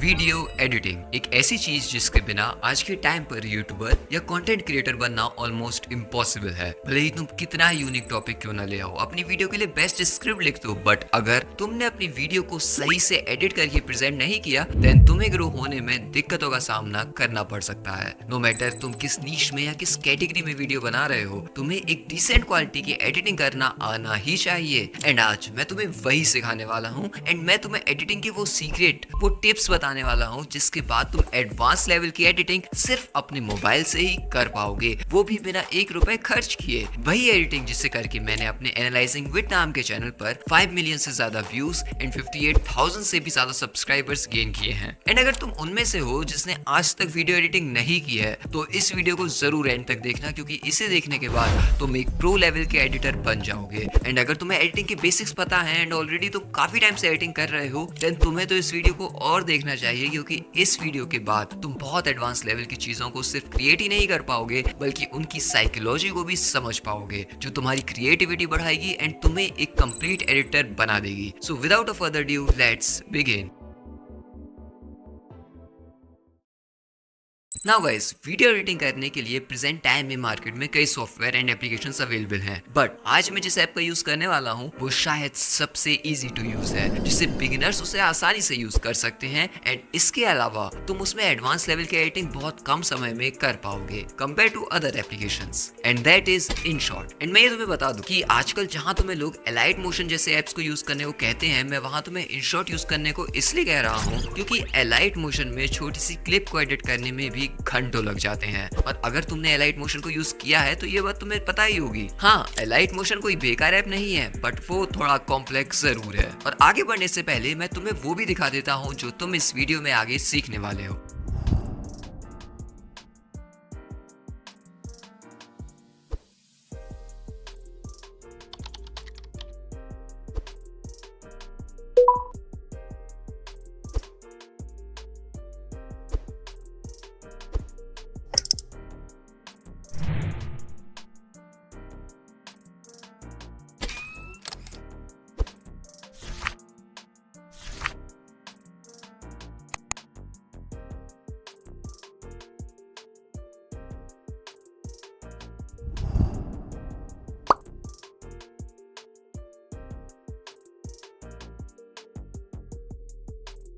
Video editing एक ऐसी चीज जिसके बिना आज के टाइम पर यूट्यूबर या कंटेंट क्रिएटर बनना ऑलमोस्ट इम्पॉसिबल है। भले ही तुम कितना यूनिक टॉपिक क्यों ना ले आओ, अपनी वीडियो के लिए बेस्ट स्क्रिप्ट लिख दो, बट अगर तुमने अपनी वीडियो को सही से एडिट करके प्रेजेंट नहीं किया देन तुम्हें ग्रो होने में दिक्कतों का सामना करना पड़ सकता है। नो मैटर तुम किस नीश में या किस कैटेगरी में वीडियो बना रहे हो, तुम्हें एक डिसेंट क्वालिटी की एडिटिंग करना आना ही चाहिए। एंड आज मैं तुम्हें वही सिखाने वाला हूँ एंड मैं तुम्हें एडिटिंग की वो सीक्रेट, वो टिप्स बताने वाला हूँ जिसके बाद तुम एडवांस लेवल की एडिटिंग सिर्फ अपने मोबाइल से ही कर पाओगे, वो भी बिना 1 रुपए खर्च किए। वही एडिटिंग जिसे करके मैंने अपने एनालाइजिंग विद नाम के चैनल पर 5 मिलियन से ज्यादा व्यूज एंड 58,000 से भी ज्यादा सब्सक्राइबर्स गेन किए हैं। एंड अगर तुम उनमें से हो जिसने आज तक वीडियो एडिटिंग नहीं की है तो इस वीडियो को जरूर एंड तक देखना, क्योंकि इसे देखने के बाद तुम एक प्रो लेवल के एडिटर बन जाओगे। एंड अगर तुम्हें एडिटिंग के बेसिक्स पता है एंड ऑलरेडी तुम काफी टाइम से एडिटिंग कर रहे हो देन तुम्हें तो इस वीडियो को और देखना चाहिए, क्योंकि इस वीडियो के बाद तुम बहुत एडवांस लेवल की चीजों को सिर्फ क्रिएट ही नहीं कर पाओगे बल्कि उनकी साइकोलॉजी को भी समझ पाओगे, जो तुम्हारी क्रिएटिविटी बढ़ाएगी एंड तुम्हें एक कंप्लीट एडिटर बना देगी। So without a further due let's begin. Now guys, video editing करने के लिए प्रेजेंट टाइम में मार्केट में कई सॉफ्टवेयर एंड एप्लीकेशंस अवेलेबल हैं, बट आज मैं जिस ऐप का यूज करने वाला हूँ वो शायद सबसे इजी टू यूज है, जिससे बिगिनर्स उसे आसानी से यूज कर सकते हैं। एंड इसके अलावा तुम उसमें एडवांस लेवल की एडिटिंग बहुत कम समय में कर पाओगे compare to other applications, and that is InShot। And मैं ये तुम्हें बता दूं कि आजकल जहाँ तुम्हें लोग एलाइट मोशन जैसे एप्स को यूज करने को कहते हैं, मैं वहाँ तुम्हें InShot यूज करने को इसलिए कह रहा हूँ क्योंकि एलाइट मोशन में छोटी सी क्लिप को एडिट करने में भी घंटों लग जाते हैं। और अगर तुमने एलाइट मोशन को यूज किया है तो ये बात तुम्हें पता ही होगी। हाँ, एलाइट मोशन कोई बेकार ऐप नहीं है, बट वो थोड़ा कॉम्प्लेक्स जरूर है। और आगे बढ़ने से पहले मैं तुम्हें वो भी दिखा देता हूँ जो तुम इस वीडियो में आगे सीखने वाले हो।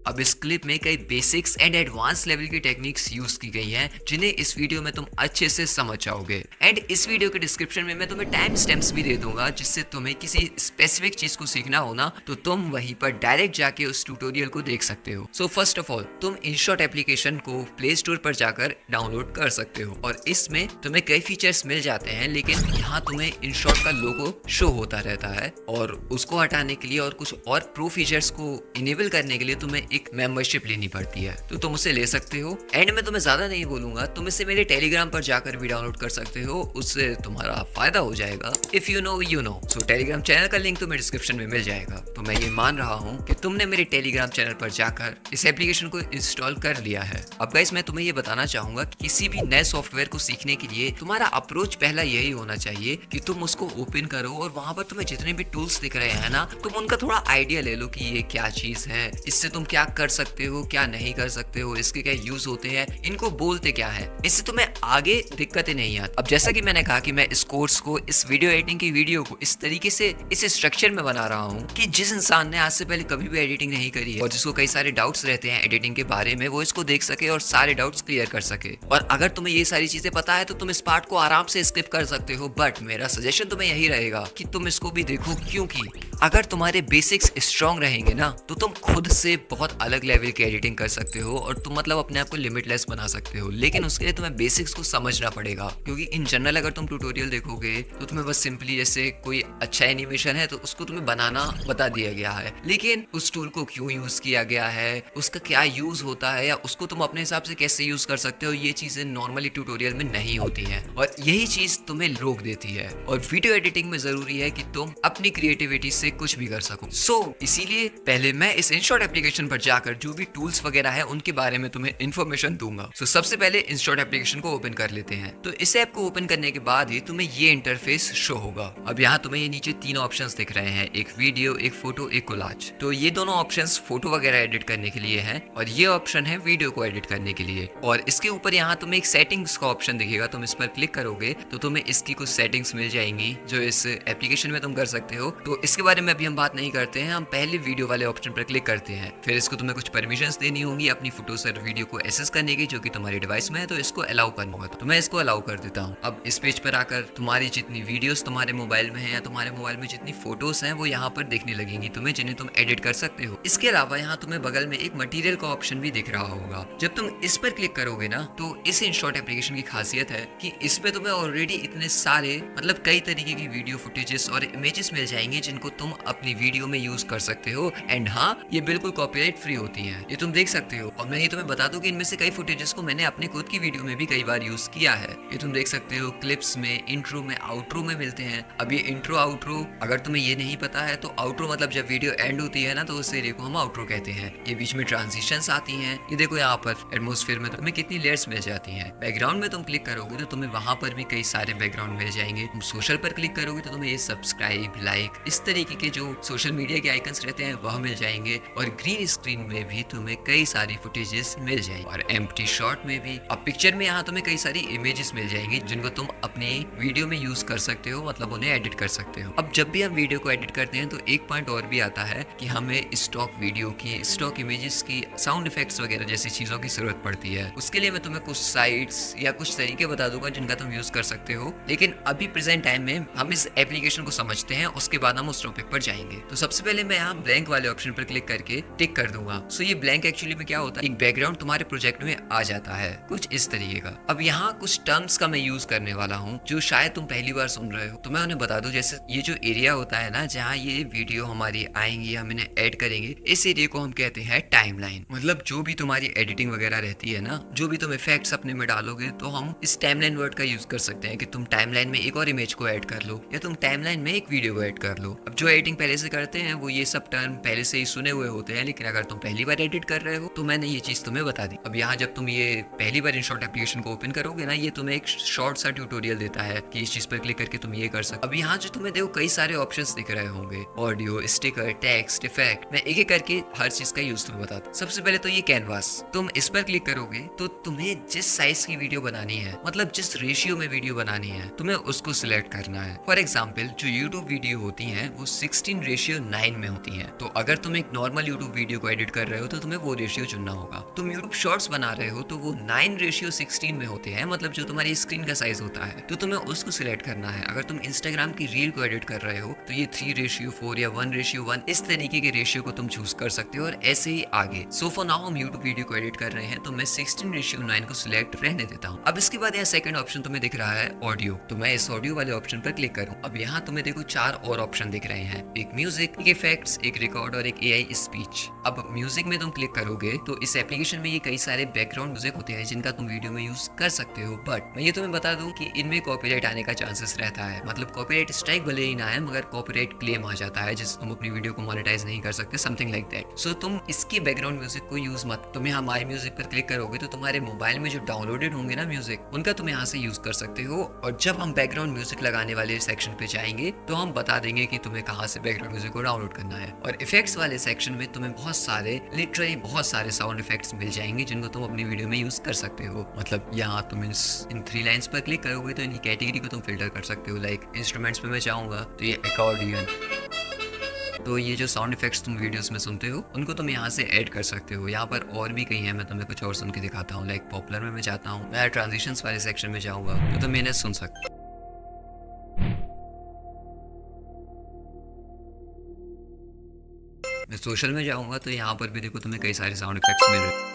अब इस क्लिप में कई बेसिक्स एंड एडवांस लेवल की टेक्निक्स यूज की गई हैं जिन्हें इस वीडियो में तुम अच्छे से समझ जाओगे। एंड इस वीडियो के डिस्क्रिप्शन में मैं तुम्हें टाइम स्टैम्प्स भी दे दूंगा, जिससे तुम्हें किसी स्पेसिफिक चीज को सीखना हो ना तो तुम वहीं पर डायरेक्ट जाके उस ट्यूटोरियल को देख सकते हो। सो फर्स्ट ऑफ ऑल तुम InShot एप्लीकेशन को प्ले स्टोर पर जाकर डाउनलोड कर सकते हो और इसमें तुम्हें कई फीचर्स मिल जाते हैं, लेकिन यहाँ तुम्हें InShot का लोगो शो होता रहता है और उसको हटाने के लिए और कुछ और प्रो फीचर्स को इनेबल करने के लिए तुम्हें एक मेंबरशिप लेनी पड़ती है, तो तुम उसे ले सकते हो। एंड मैं तुम्हें ज्यादा नहीं बोलूंगा, तुम इसे मेरे टेलीग्राम पर जाकर भी डाउनलोड कर सकते हो, उससे तुम्हारा फायदा हो जाएगा। If you know you know. So Telegram channel का लिंक तुम्हें डिस्क्रिप्शन में मिल जाएगा। तो मैं ये मान रहा हूँ कि तुमने मेरे टेलीग्राम चैनल पर जाकर इस एप्लीकेशन को इंस्टॉल कर लिया है। अब गाइस मैं तुम्हें ये बताना चाहूंगा कि किसी भी नए सॉफ्टवेयर को सीखने के लिए तुम्हारा अप्रोच पहला यही होना चाहिए कि तुम उसको ओपन करो और वहां पर तुम्हें जितने भी टूल्स दिख रहे हैं ना, तुम उनका थोड़ा आइडिया ले लो कि ये क्या चीज है, इससे तुम क्या कर सकते हो, क्या नहीं कर सकते हो, इसके क्या यूज होते हैं, इनको बोलते क्या है, इससे तुम्हें आगे दिक्कतें नहीं आती। अब जैसा कि मैंने कहा कि मैं इस कोर्स को, इस वीडियो एडिटिंग की वीडियो को इस तरीके से, इस स्ट्रक्चर में बना रहा हूँ कि जिस इंसान ने आज से पहले कभी भी एडिटिंग नहीं करी है और जिसको कई सारे डाउट्स रहते हैं एडिटिंग के बारे में, वो इसको देख सके और सारे डाउट्स क्लियर कर सके। और अगर तुम्हें ये सारी चीजें पता है तो तुम इस पार्ट को आराम से स्किप कर सकते हो, बट मेरा सजेशन तुम्हें यही रहेगा कि तुम इसको भी देखो, क्योंकि अगर तुम्हारे बेसिक्स स्ट्रॉन्ग रहेंगे ना तो तुम खुद से बहुत अलग लेवल की एडिटिंग कर सकते हो और तुम मतलब अपने आप को लिमिटलेस बना सकते हो। लेकिन उसके लिए तुम्हें बेसिक्स को समझना पड़ेगा, क्योंकि इन जनरल अगर तुम ट्यूटोरियल देखोगे तो तुम्हें बस सिंपली जैसे कोई अच्छा एनिमेशन है तो उसको तुम्हें बनाना बता दिया गया है, लेकिन उस टूल को क्यों यूज किया गया है, उसका क्या यूज होता है या उसको तुम अपने हिसाब से कैसे यूज कर सकते हो, ये चीजें नॉर्मली ट्यूटोरियल में नहीं होती हैं और यही चीज तुम्हें रोक देती है। और वीडियो एडिटिंग में जरूरी है कि तुम अपनी क्रिएटिविटी से कुछ भी कर सको। सो इसीलिए पहले मैं इस InShot एप्लीकेशन पर जाकर जो भी टूल्स वगैरह है उनके बारे में तुम्हें इन्फॉर्मेशन दूंगा। तो सबसे पहले इंस्टॉट एप्लीकेशन को ओपन कर लेते हैं। तो इस ऐप को ओपन करने के बाद ही तुम्हें ये इंटरफेस शो होगा। अब यहाँ तुम्हें ये नीचे तीन ऑप्शंस दिख रहे हैं, एक वीडियो, एक फोटो, एक कोलाज। तो ये दोनों ऑप्शंस फोटो वगैरह एडिट करने के लिए है और ये ऑप्शन है वीडियो को एडिट करने के लिए। और इसके ऊपर यहाँ तुम्हें एक सेटिंग्स का ऑप्शन दिखेगा, तुम इस पर क्लिक करोगे तो तुम्हें इसकी कुछ सेटिंग्स मिल जाएंगी जो इस एप्लीकेशन में तुम कर सकते हो। तो इसके बारे में अभी हम बात नहीं करते हैं, हम पहले वीडियो वाले ऑप्शन पर क्लिक करते हैं। फिर इसको तुम्हें कुछ परमिशंस देनी होंगी अपनी फोटोस और वीडियो को एक्सेस करने की, जो कि तुम्हारे डिवाइस में है, तो इसको अलाउ करना होगा। तो मैं इसको अलाउ कर देता हूँ। अब इस पेज पर आकर तुम्हारी जितनी वीडियोस तुम्हारे मोबाइल में है या तुम्हारे मोबाइल में जितनी फोटोज हैं वो यहाँ पर दिखने लगेंगी तुम्हें, जिन्हें तुम एडिट कर सकते हो। इसके अलावा यहाँ तुम्हें बगल में एक मटेरियल का ऑप्शन भी दिख रहा होगा। जब तुम इस पर क्लिक करोगे ना, तो इस इंस्टॉट एप्लीकेशन की खासियत है कि इसमें तुम्हें ऑलरेडी इतने सारे मतलब कई तरीके की वीडियो फुटेजेस और इमेजेस मिल जाएंगे जिनको तुम अपनी वीडियो में यूज कर सकते हो। एंड हाँ, ये बिल्कुल कॉपीराइट फ्री होती हैं, ये तुम देख सकते हो। और मैं ये तुम्हें बता दूं कि इनमें से कई फुटेजेस को मैंने अपने खुद की वीडियो में भी कई बार यूज किया है। ये तुम देख सकते हो, क्लिप्स में, इंट्रो में, आउट्रो में मिलते हैं। अब ये इंट्रो आउट्रो अगर तुम्हें ये नहीं पता है तो आउट्रो मतलब जब वीडियो एंड होती है ना, तो उस एरिया को हम आउट्रो कहते हैं। ये बीच में ट्रांजिशंस आती हैं। ये देखो यहाँ पर एटमॉस्फेयर में तुम्हें कितनी लेयर्स मिल जाती हैं। बैकग्राउंड में तुम क्लिक करोगे तो तुम्हें वहां पर भी कई सारे बैकग्राउंड मिल जाएंगे। तुम सोशल पर क्लिक करोगे तो तुम्हें ये सब्सक्राइब, लाइक, इस तरीके के जो सोशल मीडिया के आइकन्स रहते हैं वह मिल जाएंगे। और ग्रीन स्क्रीन में भी तुम्हें कई सारी फुटेजेस मिल जाएंगी और एम्प्टी शॉट में भी। अब पिक्चर में यहाँ तुम्हें कई सारी इमेजेस मिल जाएंगी जिनको तुम अपनी वीडियो में यूज कर सकते हो, मतलब उन्हें एडिट कर सकते हो। अब जब भी हम वीडियो को एडिट करते हैं तो एक पॉइंट और भी आता है कि हमें स्टॉक वीडियो की, स्टॉक इमेजेस की, साउंड इफेक्ट्स वगैरह जैसी चीजों की जरूरत पड़ती है। उसके लिए मैं तुम्हें कुछ साइट्स या कुछ तरीके बता दूंगा जिनका तुम यूज कर सकते हो। लेकिन अभी प्रेजेंट टाइम में हम इस एप्लीकेशन को समझते हैं, उसके बाद हम उस टॉपिक पर जाएंगे। तो सबसे पहले मैं यहाँ ब्लैंक वाले ऑप्शन पर क्लिक करके टिक कर दूंगा। सो ये ब्लैंक एक्चुअली में क्या होता है, एक बैकग्राउंड तुम्हारे प्रोजेक्ट में आ जाता है कुछ इस तरीके का। अब यहाँ कुछ टर्म्स का मैं यूज करने वाला हूँ जो शायद तुम पहली बार सुन रहे हो, तो मैं उन्हें बता दूं। जैसे ये जो एरिया होता है ना, जहाँ ये वीडियो हमारी आएंगी, हम इन्हें ऐड करेंगे, इस एरिया को हम कहते हैं टाइमलाइन। मतलब जो भी तुम्हारी एडिटिंग वगैरह रहती है ना, जो भी तुम इफेक्ट्स अपने में डालोगे, तो हम इस टाइमलाइन वर्ड का यूज कर सकते हैं कि तुम टाइमलाइन में एक और इमेज को ऐड कर लो या तुम टाइमलाइन में एक वीडियो को ऐड कर लो। अब जो एडिटिंग पहले से करते हैं वो ये सब टर्म पहले से ही सुने हुए होते हैं, लेकिन अगर तुम पहली बार एडिट कर रहे हो तो मैंने ये चीज तुम्हें बता दी। अब यहाँ जब तुम ये पहली बार इंस्टॉट एप्लीकेशन को ओपन करोगे ना, ये तुम्हें एक शॉर्ट सा ट्यूटोरियल देता है कि इस चीज पर क्लिक करके तुम ये कर सकते। अब यहाँ जो तुम्हें देखो कई सारे ऑप्शंस दिख रहे होंगे, ऑडियो, स्टिकर, टेक्स्ट, इफेक्ट। मैं एक एक करके हर चीज का यूज तुम्हें बताता हूँ। सबसे पहले तो ये कैनवास, तुम इस पर क्लिक करोगे तो तुम्हें जिस साइज की वीडियो बनानी है, मतलब जिस रेशियो में वीडियो बनानी है, तुम्हें उसको सिलेक्ट करना है। फॉर एग्जाम्पल जो यूट्यूब वीडियो होती है वो 16:9 में होती है। तो अगर तुम एक नॉर्मल यूट्यूब वीडियो को एडिट कर रहे हो तो तुम्हें वो रेशियो चुनना होगा। तुम यूट्यूब शॉर्ट्स बना रहे हो तो वो 9:16 में होते हैं, मतलब जो तुम्हारी स्क्रीन का साइज होता है, तो तुम्हें उसको सिलेक्ट करना है। अगर तुम इंस्टाग्राम की रील को एडिट कर रहे हो तो ये 3:4 या 1:1 इस तरीके के रेशियो को तुम चूज कर सकते हो और ऐसे ही आगे। सो फॉर नाउ हम यूट्यूब वीडियो को एडिट कर रहे हैं तो मैं 16:9 को सिलेक्ट रहने देता हूँ। अब इसके बाद यहाँ सेकंड ऑप्शन तुम्हें दिख रहा है ऑडियो, तो मैं इस ऑडियो वाले ऑप्शन पर क्लिक करूँ। अब यहाँ तुम्हें देखो 4 और ऑप्शन दिख रहे हैं, एक म्यूजिक, एक इफेक्ट्स, एक रिकॉर्ड और एक एआई स्पीच। अब म्यूजिक में तुम क्लिक करोगे तो इस एप्लीकेशन में ये कई सारे बैकग्राउंड म्यूजिक होते हैं जिनका तुम वीडियो में यूज कर सकते हो, बट मैं ये तुम्हें बता दूं कि इनमें कॉपीराइट आने का चांसेस रहता है। मतलब कॉपीराइट स्ट्राइक भले ही ना है, मगर कॉपीराइट क्लेम आ जाता है जिससे तुम अपनी वीडियो को मोनेटाइज नहीं कर सकते, समथिंग लाइक दैट। सो तुम इसके बैकग्राउंड म्यूजिक को यूज मत। तुम यहाँ माय म्यूजिक पर क्लिक करोगे तो तुम्हारे मोबाइल में जो डाउनलोडेड होंगे ना म्यूजिक, उनका तुम यहाँ से यूज कर सकते हो। और जब हम बैकग्राउंड म्यूजिक लगाने वाले सेक्शन पे जाएंगे तो हम बता देंगे कि तुम्हें कहाँ से बैकग्राउंड म्यूजिक को डाउनलोड करना है। और इफेक्ट्स वाले सेक्शन में तुम्हें बहुत सारे, लिटरली बहुत सारे साउंड इफेक्ट्स मिल जाएंगे जिनको तुम अपनी वीडियो में यूज कर सकते हो। मतलब यहाँ तुम इन 3 लाइंस पर क्लिक करोगे तो इनकी कैटेगरी को तुम फिल्टर कर सकते हो। लाइक इंस्ट्रूमेंट्स पे मैं चाहूंगा तो ये अकॉर्डियन, तो ये जो साउंड इफेक्ट्स तुम वीडियोस में सुनते हो उनको तुम यहाँ से ऐड कर सकते हो। यहाँ पर और भी कई हैं, मैं तुम्हें कुछ और सुन के दिखाता हूँ। लाइक पॉपुलर में मैं चाहता हूँ, मैं ट्रांजिशंस वाले सेक्शन में जाऊँगा तो तुम इन्हें सुन सकते हो। मैं सोशल में जाऊँगा तो यहाँ पर भी देखो तुम्हें कई सारे साउंड इफेक्ट्स मिल रहे हैं।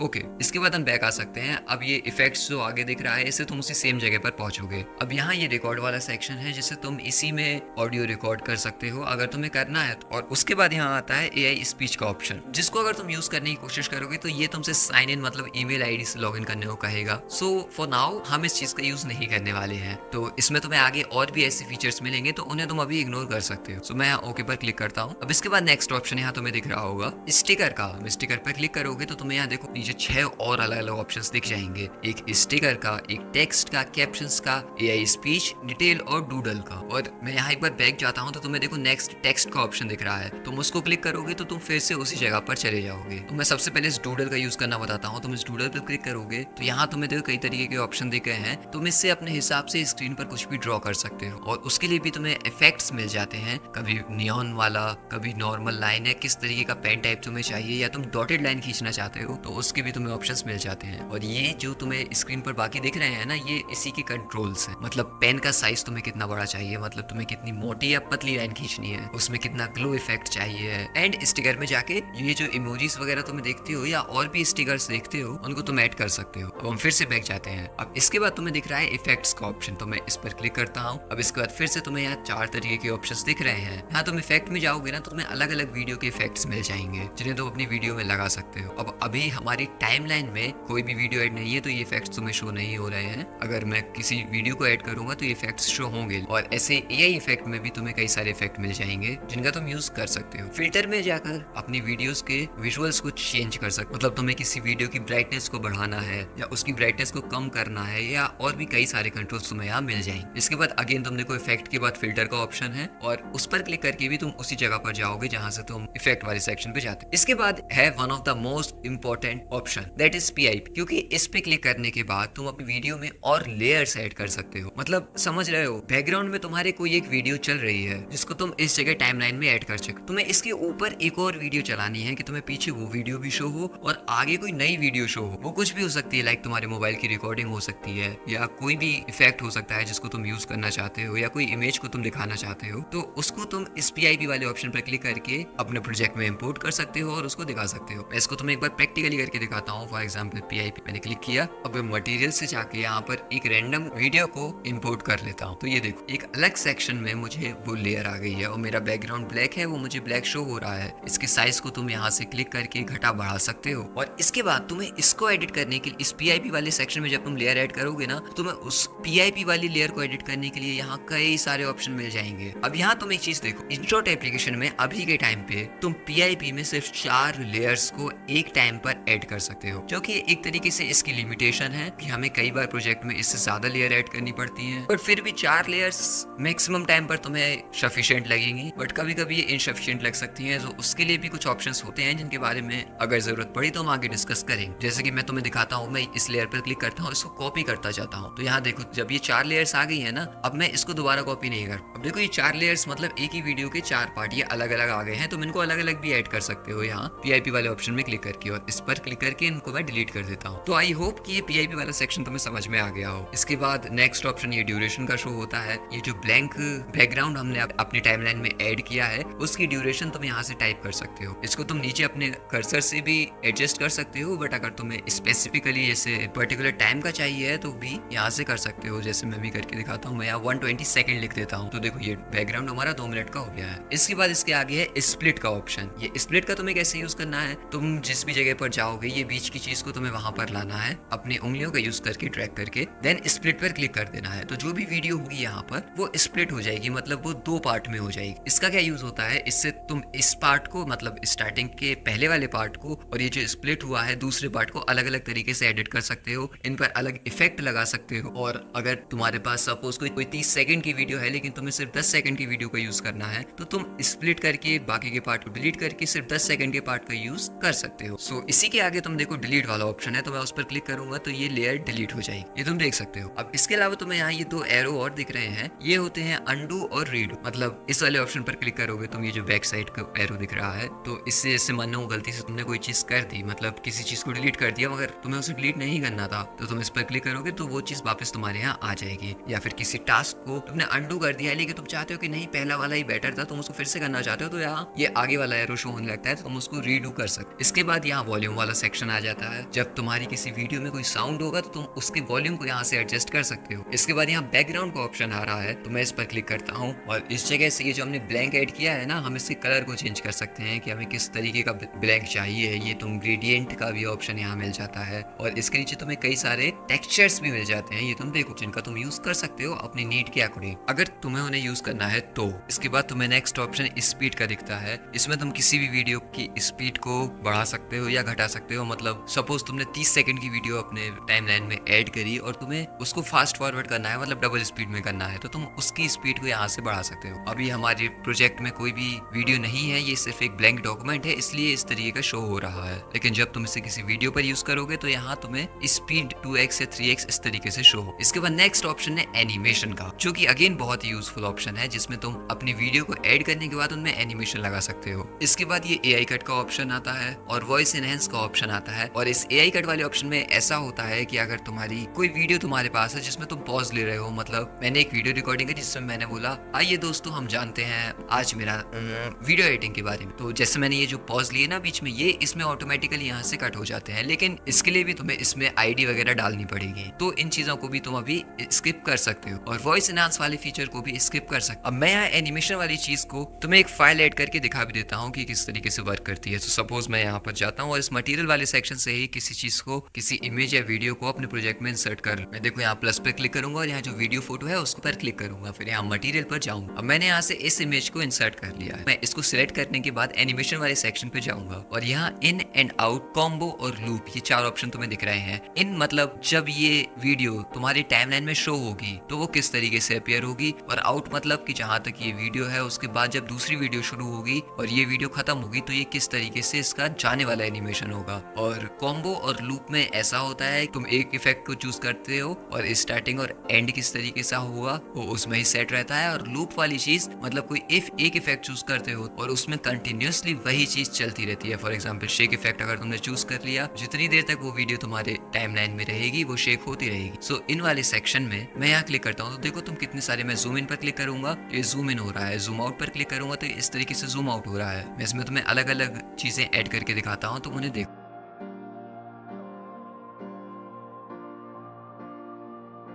ओके, इसके बाद हम बैक आ सकते हैं। अब ये इफेक्ट्स जो आगे दिख रहा है इससे तुम उसी सेम जगह पर पहुंचोगे। अब यहाँ ये रिकॉर्ड वाला सेक्शन है जिससे तुम इसी में ऑडियो रिकॉर्ड कर सकते हो अगर तुम्हें करना है तो। और उसके बाद यहाँ आता है AI स्पीच का ऑप्शन, जिसको अगर तुम यूज करने की कोशिश करोगे तो ये तुमसे साइन इन मतलब ईमेल आईडी से लॉगिन करने को कहेगा। सो फॉर नाउ हम इस चीज का यूज नहीं करने वाले हैं। तो इसमें तुम्हें आगे और भी ऐसे फीचर्स मिलेंगे तो उन्हें तुम अभी इग्नोर कर सकते हो। सो मैं ओके पर क्लिक करता हूँ। अब इसके बाद नेक्स्ट ऑप्शन यहाँ तुम्हें दिख रहा होगा स्टिकर का। स्टिकर पर क्लिक करोगे तो तुम्हें यहाँ देखो नीचे 6 और अलग अलग ऑप्शंस दिख जाएंगे, एक स्टिकर का, एक टेक्स्ट का, कैप्शंस का, AI स्पीच, डिटेल और डूडल का। और मैं यहाँ एक बार बैक जाता हूँ तो तुम्हें देखो नेक्स्ट टेक्स्ट का ऑप्शन दिख रहा है। तुम उसको क्लिक करोगे तो तुम फिर से उसी जगह पर चले जाओगे। तो मैं सबसे पहले इस डूडल का यूज करना बताता हूँ। तुम इस डूडल पर क्लिक करोगे तो यहाँ तुम्हें देखो कई तरीके के ऑप्शन दिख रहे हैं। तुम इससे अपने हिसाब से स्क्रीन पर कुछ भी ड्रॉ कर सकते हो और उसके लिए भी तुम्हें इफेक्ट्स मिल जाते हैं, कभी नियॉन वाला, कभी नॉर्मल लाइन है, किस तरीके का पेन टाइप तुम्हें चाहिए, या तुम डॉटेड लाइन खींचना चाहते हो तो उसके भी तुम्हें ऑप्शंस मिल जाते हैं। और ये जो तुम्हें स्क्रीन पर बाकी दिख रहे हैं ना, ये इसी के कंट्रोल्स हैं। मतलब पेन का साइज तुम्हें कितना बड़ा चाहिए, मतलब तुम्हें कितनी मोटी या पतली लाइन खींचनी है, उसमें कितना ग्लो इफेक्ट चाहिए। एंड स्टिकर में जाके ये जो इमोजीज वगैरह तुम्हें देखते हो या और भी स्टिकर्स देखते हो उनको तुम ऐड कर सकते हो। अब हम फिर से बैक जाते हैं। अब इसके बाद तुम्हें दिख रहा है इफेक्ट्स का ऑप्शन, तो मैं इस पर क्लिक करता हूँ। अब इसके बाद फिर से तुम्हें यहाँ 4 तरीके के ऑप्शंस दिख रहे हैं। यहाँ तुम इफेक्ट में जाओगे ना तो तुम्हें अलग अलग वीडियो के इफेक्ट्स मिल जाएंगे जिन्हें तुम अपनी वीडियो में लगा सकते हो। अब अभी हमारी टाइमलाइन में कोई भी वीडियो ऐड नहीं है तो ये इफेक्ट्स तुम्हें शो नहीं हो रहे हैं। अगर मैं किसी वीडियो को ऐड करूंगा तो ये इफेक्ट्स शो होंगे। और ऐसे AI इफेक्ट में भी तुम्हें कई सारे इफेक्ट मिल जाएंगे जिनका तुम यूज कर सकते हो। फिल्टर में जाकर अपनी वीडियोस के विजुअल्स को चेंज कर सकते हो। मतलब तुम्हें किसी वीडियो की ब्राइटनेस को बढ़ाना है या उसकी ब्राइटनेस को कम करना है, या और भी कई सारे कंट्रोल्स तुम्हें यहाँ मिल जाएंगे। इसके बाद अगेन तुम देखो इफेक्ट के बाद फिल्टर का ऑप्शन है और उस पर क्लिक करके भी तुम उसी जगह पर जाओगे जहां से तुम इफेक्ट वाले सेक्शन पे जाते हो। इसके बाद है one of the most important option, that is PIP। क्योंकि इस पे क्लिक करने के बाद तुम अपनी वीडियो में और लेयर्स ऐड कर सकते हो। मतलब समझ रहे हो, बैकग्राउंड में तुम्हारे कोई एक वीडियो चल रही है जिसको तुम इस जगह टाइमलाइन में ऐड कर सको, तुम्हें इसके ऊपर एक और वीडियो चलानी है कि तुम्हें पीछे वो वीडियो भी शो हो और आगे कोई नई वीडियो शो हो। वो कुछ भी हो सकती है, लाइक तुम्हारे मोबाइल की रिकॉर्डिंग हो सकती है या कोई भी इफेक्ट हो सकता है जिसको तुम यूज करना चाहते हो, या कोई इमेज को तुम दिखाना चाहते हो। तो उसको तुम इस PIP वाले ऑप्शन पर क्लिक करके अपने प्रोजेक्ट में इंपोर्ट कर सकते हो और उसको दिखा सकते हो। मैं इसको तुम्हें एक बार प्रैक्टिकली करके दिखाता हूँ। फॉर एग्जाम्पल PIP मैंने क्लिक किया। अब मटेरियल से जाके यहाँ पर एक रैंडम वीडियो को इंपोर्ट कर लेता हूँ। तो ये देखो एक अलग सेक्शन में मुझे वो लेयर आ गई है और मेरा बैकग्राउंड ब्लैक है, वो मुझे ब्लैक शो हो रहा है। इसके साइज को तुम यहाँ से क्लिक करके घटा बढ़ा सकते हो। और इसके बाद तुम्हें इसको एडिट करने के लिए इस PIP वाले सेक्शन में जब तुम लेयर ऐड करोगे ना, तुम्हें उस PIP वाली लेयर को एडिट करने के लिए यहाँ कई सारे ऑप्शन मिल जाएंगे। अब यहाँ तुम एक चीज देखो, InShot एप्लीकेशन में अभी के टाइम पे तुम PIP में सिर्फ 4 लेयर्स को एक टाइम पर ऐड कर सकते हो, जो कि एक तरीके से इसकी लिमिटेशन है कि हमें कई बार प्रोजेक्ट में इससे ज्यादा लेयर ऐड करनी पड़ती है। पर फिर भी 4 लेयर्स मैक्सिमम टाइम पर तुम्हें सफिशिएंट लगेंगी, बट कभी कभी ये इनसफिशिएंट लग सकती हैं। तो उसके लिए भी कुछ ऑप्शंस होते हैं जिनके बारे में अगर जरूरत पड़ी तो हम आगे डिस्कस करेंगे। जैसे कि मैं तुम्हें दिखाता हूँ, मैं इस लेयर पर क्लिक करता हूँ, इसको कॉपी करता जाता हूँ। तो यहाँ देखो जब ये 4 लेयर्स आ गई है ना, अब मैं इसको दोबारा कॉपी नहीं कर। अब देखो ये 4 लेयर्स मतलब एक ही वीडियो के 4 पार्ट ये अलग अलग आ गए हैं। तुम इनको अलग अलग भी ऐड कर सकते हो यहाँ PIP वाले ऑप्शन में क्लिक करके, और इस पर क्लिक करके इनको मैं डिलीट कर देता हूँ। तो आई होप कि ये PIP वाला सेक्शन तुम्हें समझ में आ गया हो। इसके बाद नेक्स्ट ऑप्शन ये ड्यूरेशन का शो होता है। ये जो ब्लैंक बैकग्राउंड हमने अपनी टाइमलाइन में ऐड किया है उसकी ड्यूरेशन तुम यहाँ से टाइप कर सकते हो। इसको तुम नीचे अपने कर्सर से भी एडजस्ट कर सकते हो, बट अगर तुम्हें स्पेसिफिकली जैसे पर्टिकुलर टाइम का चाहिए है तो भी यहाँ से कर सकते हो। जैसे मैं भी करके दिखाता हूँ, मैं यहाँ 120 सेकंड लिख देता हूँ। तो देखो ये बैकग्राउंड हमारा 2 मिनट का हो गया है। इसके बाद इसके आगे है स्प्लिट का ऑप्शन। ये स्प्लिट का तुम्हें कैसे यूज करना है, तुम जिस भी जगह पर जाओगे ये बीच की चीज को तुम्हें वहां पर लाना है अपनी उंगलियों का यूज करके ड्रैग करके, देन स्प्लिट पर क्लिक कर देना है। तो जो भी वीडियो होगी यहाँ पर वो स्प्लिट हो जाएगी, मतलब वो 2 पार्ट में हो जाएगी। इसका क्या यूज होता है, इससे तुम इस पार्ट को मतलब स्टार्टिंग के पहले वाले पार्ट को और ये जो स्प्लिट हुआ है दूसरे पार्ट को अलग अलग तरीके से एडिट कर सकते हो, इन पर अलग इफेक्ट लगा सकते हो। और अगर तुम्हारे पास सपोज कोई 30 सेकंड की वीडियो है लेकिन तुम्हें सिर्फ 10 सेकंड की वीडियो का यूज करना है, तो तुम स्प्लिट करके बाकी के पार्ट को डिलीट करके सिर्फ 10 सेकंड के पार्ट का यूज कर सकते हो। सो इसी के आगे तुम देखो डिलीट वाला ऑप्शन है, तो मैं उस पर क्लिक करूंगा तो ये लेयर डिलीट हो जाएगी, ये तुम देख सकते हो। अब इसके अलावा तुम्हें यहाँ ये 2 एरो और दिख रहे हैं, ये होते हैं अंडू और रीडू। मतलब इस वाले ऑप्शन पर क्लिक करोगे तुम, ये जो बैक साइड का एरो दिख रहा है, तो इससे जैसे मानो गलती से तुमने कोई चीज कर दी, मतलब किसी चीज को डिलीट कर दिया मगर तुम्हें उसे डिलीट नहीं करना था, तो तुम इस पर क्लिक करोगे तो वो चीज वापस तुम्हारे यहाँ आ जाएगी। या फिर किसी टास्क को तुमने अंडू कर दिया है लेकिन तुम चाहते हो कि नहीं पहला वाला ही बेटर था, तुम उसको फिर से करना चाहते हो, तो यहाँ ये आगे वाला एरो शो होने लगता है, तो तुम उसको रीडू कर सकते। इसके बाद यहाँ वॉल्यूम वाला सेक्शन आ जाता है। जब तुम्हारी किसी वीडियो में कोई साउंड होगा तो तुम उसके वॉल्यूम को यहाँ से एडजस्ट कर सकते हो। इसके बाद यहाँ बैकग्राउंड का ऑप्शन आ रहा है, तो मैं इस पर क्लिक करता हूँ और इस जगह से ये जो हमने ब्लैंक ऐड किया है ना, हम इसके कलर को चेंज कर सकते हैं कि हमें किस तरीके का ब्लैंक चाहिए। ये तुम ग्रेडियंट का भी ऑप्शन यहाँ मिल जाता है और इसके नीचे तुम्हें कई सारे टेक्सचर्स भी मिल जाते हैं, ये तुम देखो, जिनका तुम यूज कर सकते हो अपनी नीड के अकॉर्डिंग, अगर तुम्हें उन्हें यूज करना है तो। इसके बाद तुम्हें नेक्स्ट ऑप्शन स्पीड का दिखता है। इसमें तुम किसी भी वीडियो की स्पीड को बढ़ा सकते हो या घटा सकते हो। मतलब सपोज तुमने 30 सेकंड की वीडियो अपने टाइमलाइन में ऐड करी और तुम्हें उसको फास्ट फॉरवर्ड करना है, मतलब डबल स्पीड में करना है, तो तुम उसकी स्पीड को यहाँ से बढ़ा सकते हो। अभी हमारे प्रोजेक्ट में कोई भी वीडियो नहीं है, ये सिर्फ एक ब्लैंक डॉक्यूमेंट है, इसलिए इस तरीके का शो हो रहा है। लेकिन जब तुम इसे किसी वीडियो पर यूज करोगे तो यहाँ तुम्हें स्पीड 2x या 3x इस तरीके से शो हो। इसके बाद नेक्स्ट ऑप्शन है एनिमेशन का, जो कि अगेन बहुत ही यूजफुल ऑप्शन है, जिसमें तुम अपनी वीडियो को ऐड करने के बाद उनमें एनिमेशन लगा सकते हो। इसके बाद ये AI कट का ऑप्शन आता है और वॉइस एनहेंस का ऑप्शन आता है। और इस AI कट वाले ऑप्शन में ऐसा होता है कि अगर तुम्हारी कोई वीडियो तुम्हारे पास है जिसमें तुम पॉज ले रहे हो, मतलब मैंने एक वीडियो रिकॉर्डिंग है जिसमें मैंने बोला आइए दोस्तों हम जानते हैं आज मेरा वीडियो एडिटिंग के बारे में, तो जैसे मैंने ये जो पॉज लिए ना बीच में, ये इसमें ऑटोमेटिकली यहाँ से कट हो जाते हैं। लेकिन इसके लिए भी तुम्हें इसमें ID वगैरह डालनी पड़ेगी, तो इन चीजों को भी तुम अभी स्किप कर सकते हो और वॉइस एनहांस वाले फीचर को भी स्किप कर सकते हो। अब मैं यहाँ एनिमेशन वाली चीज को तुम्हें एक फाइल ऐड करके दिखा भी देता हूँ कि किस तरीके से वर्क करती है। तो सपोज मैं यहाँ पर जाता हूँ और इस मटेरियल वाले सेक्शन से ही किसी चीज को, किसी इमेज या वीडियो को अपने प्रोजेक्ट में इंसर्ट कर, मैं देखो यहाँ प्लस पे क्लिक करूंगा और यहाँ जो वीडियो फोटो है उसको पर क्लिक करूंगा, फिर यहाँ मटेरियल पर जाऊंगा। अब मैंने यहाँ से इस इमेज को इंसर्ट कर लिया है। मैं इसको सिलेक्ट करने के बाद एनिमेशन वाले सेक्शन पे जाऊंगा और यहाँ इन एंड आउट, कॉम्बो और लूप, ये 4 ऑप्शन तुम्हें दिख रहे हैं। इन मतलब जब ये वीडियो तुम्हारी टाइमलाइन में शो होगी तो वो किस तरीके से अपीयर होगी, और आउट मतलब कि जहां तक ये वीडियो है उसके बाद जब दूसरी वीडियो शुरू होगी और ये वीडियो खत्म होगी तो ये किस तरीके से इसका जाने वाला एनिमेशन होगा। और कॉम्बो और लूप में ऐसा होता है तुम एक इफेक्ट को चूज करते हो और स्टार्टिंग और एंड किस तरीके से होगा वो उसमें ही सेट रहता है। और लूप वाली चीज मतलब कोई एक इफेक्ट चूज करते हो और उसमें कंटिन्यूअसली वही चीज चलती रहती है। फॉर एग्जांपल शेक इफेक्ट अगर तुमने चूज कर लिया, जितनी देर तक वो वीडियो तुम्हारे टाइमलाइन में रहेगी वो शेक होती रहेगी। सो इन वाले सेक्शन में मैं यहाँ क्लिक करता हूँ तो देखो तुम कितने सारे, मैं जूम इन पर क्लिक करूंगा ये जूम इन हो रहा है, जूम आउट पर क्लिक करूंगा तो इस तरीके से जूम आउट हो रहा है। मैं इसमें तुम्हें अलग अलग चीजें ऐड करके दिखाता हूँ, तो उन्हें देखो।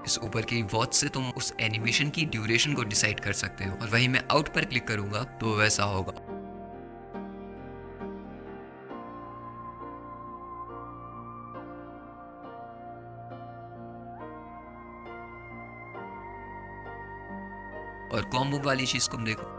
इस ऊपर की वॉच से तुम उस एनिमेशन की ड्यूरेशन को डिसाइड कर सकते हो और वही मैं आउट पर क्लिक करूंगा तो वैसा होगा। और कॉम्बो वाली चीज को देखो,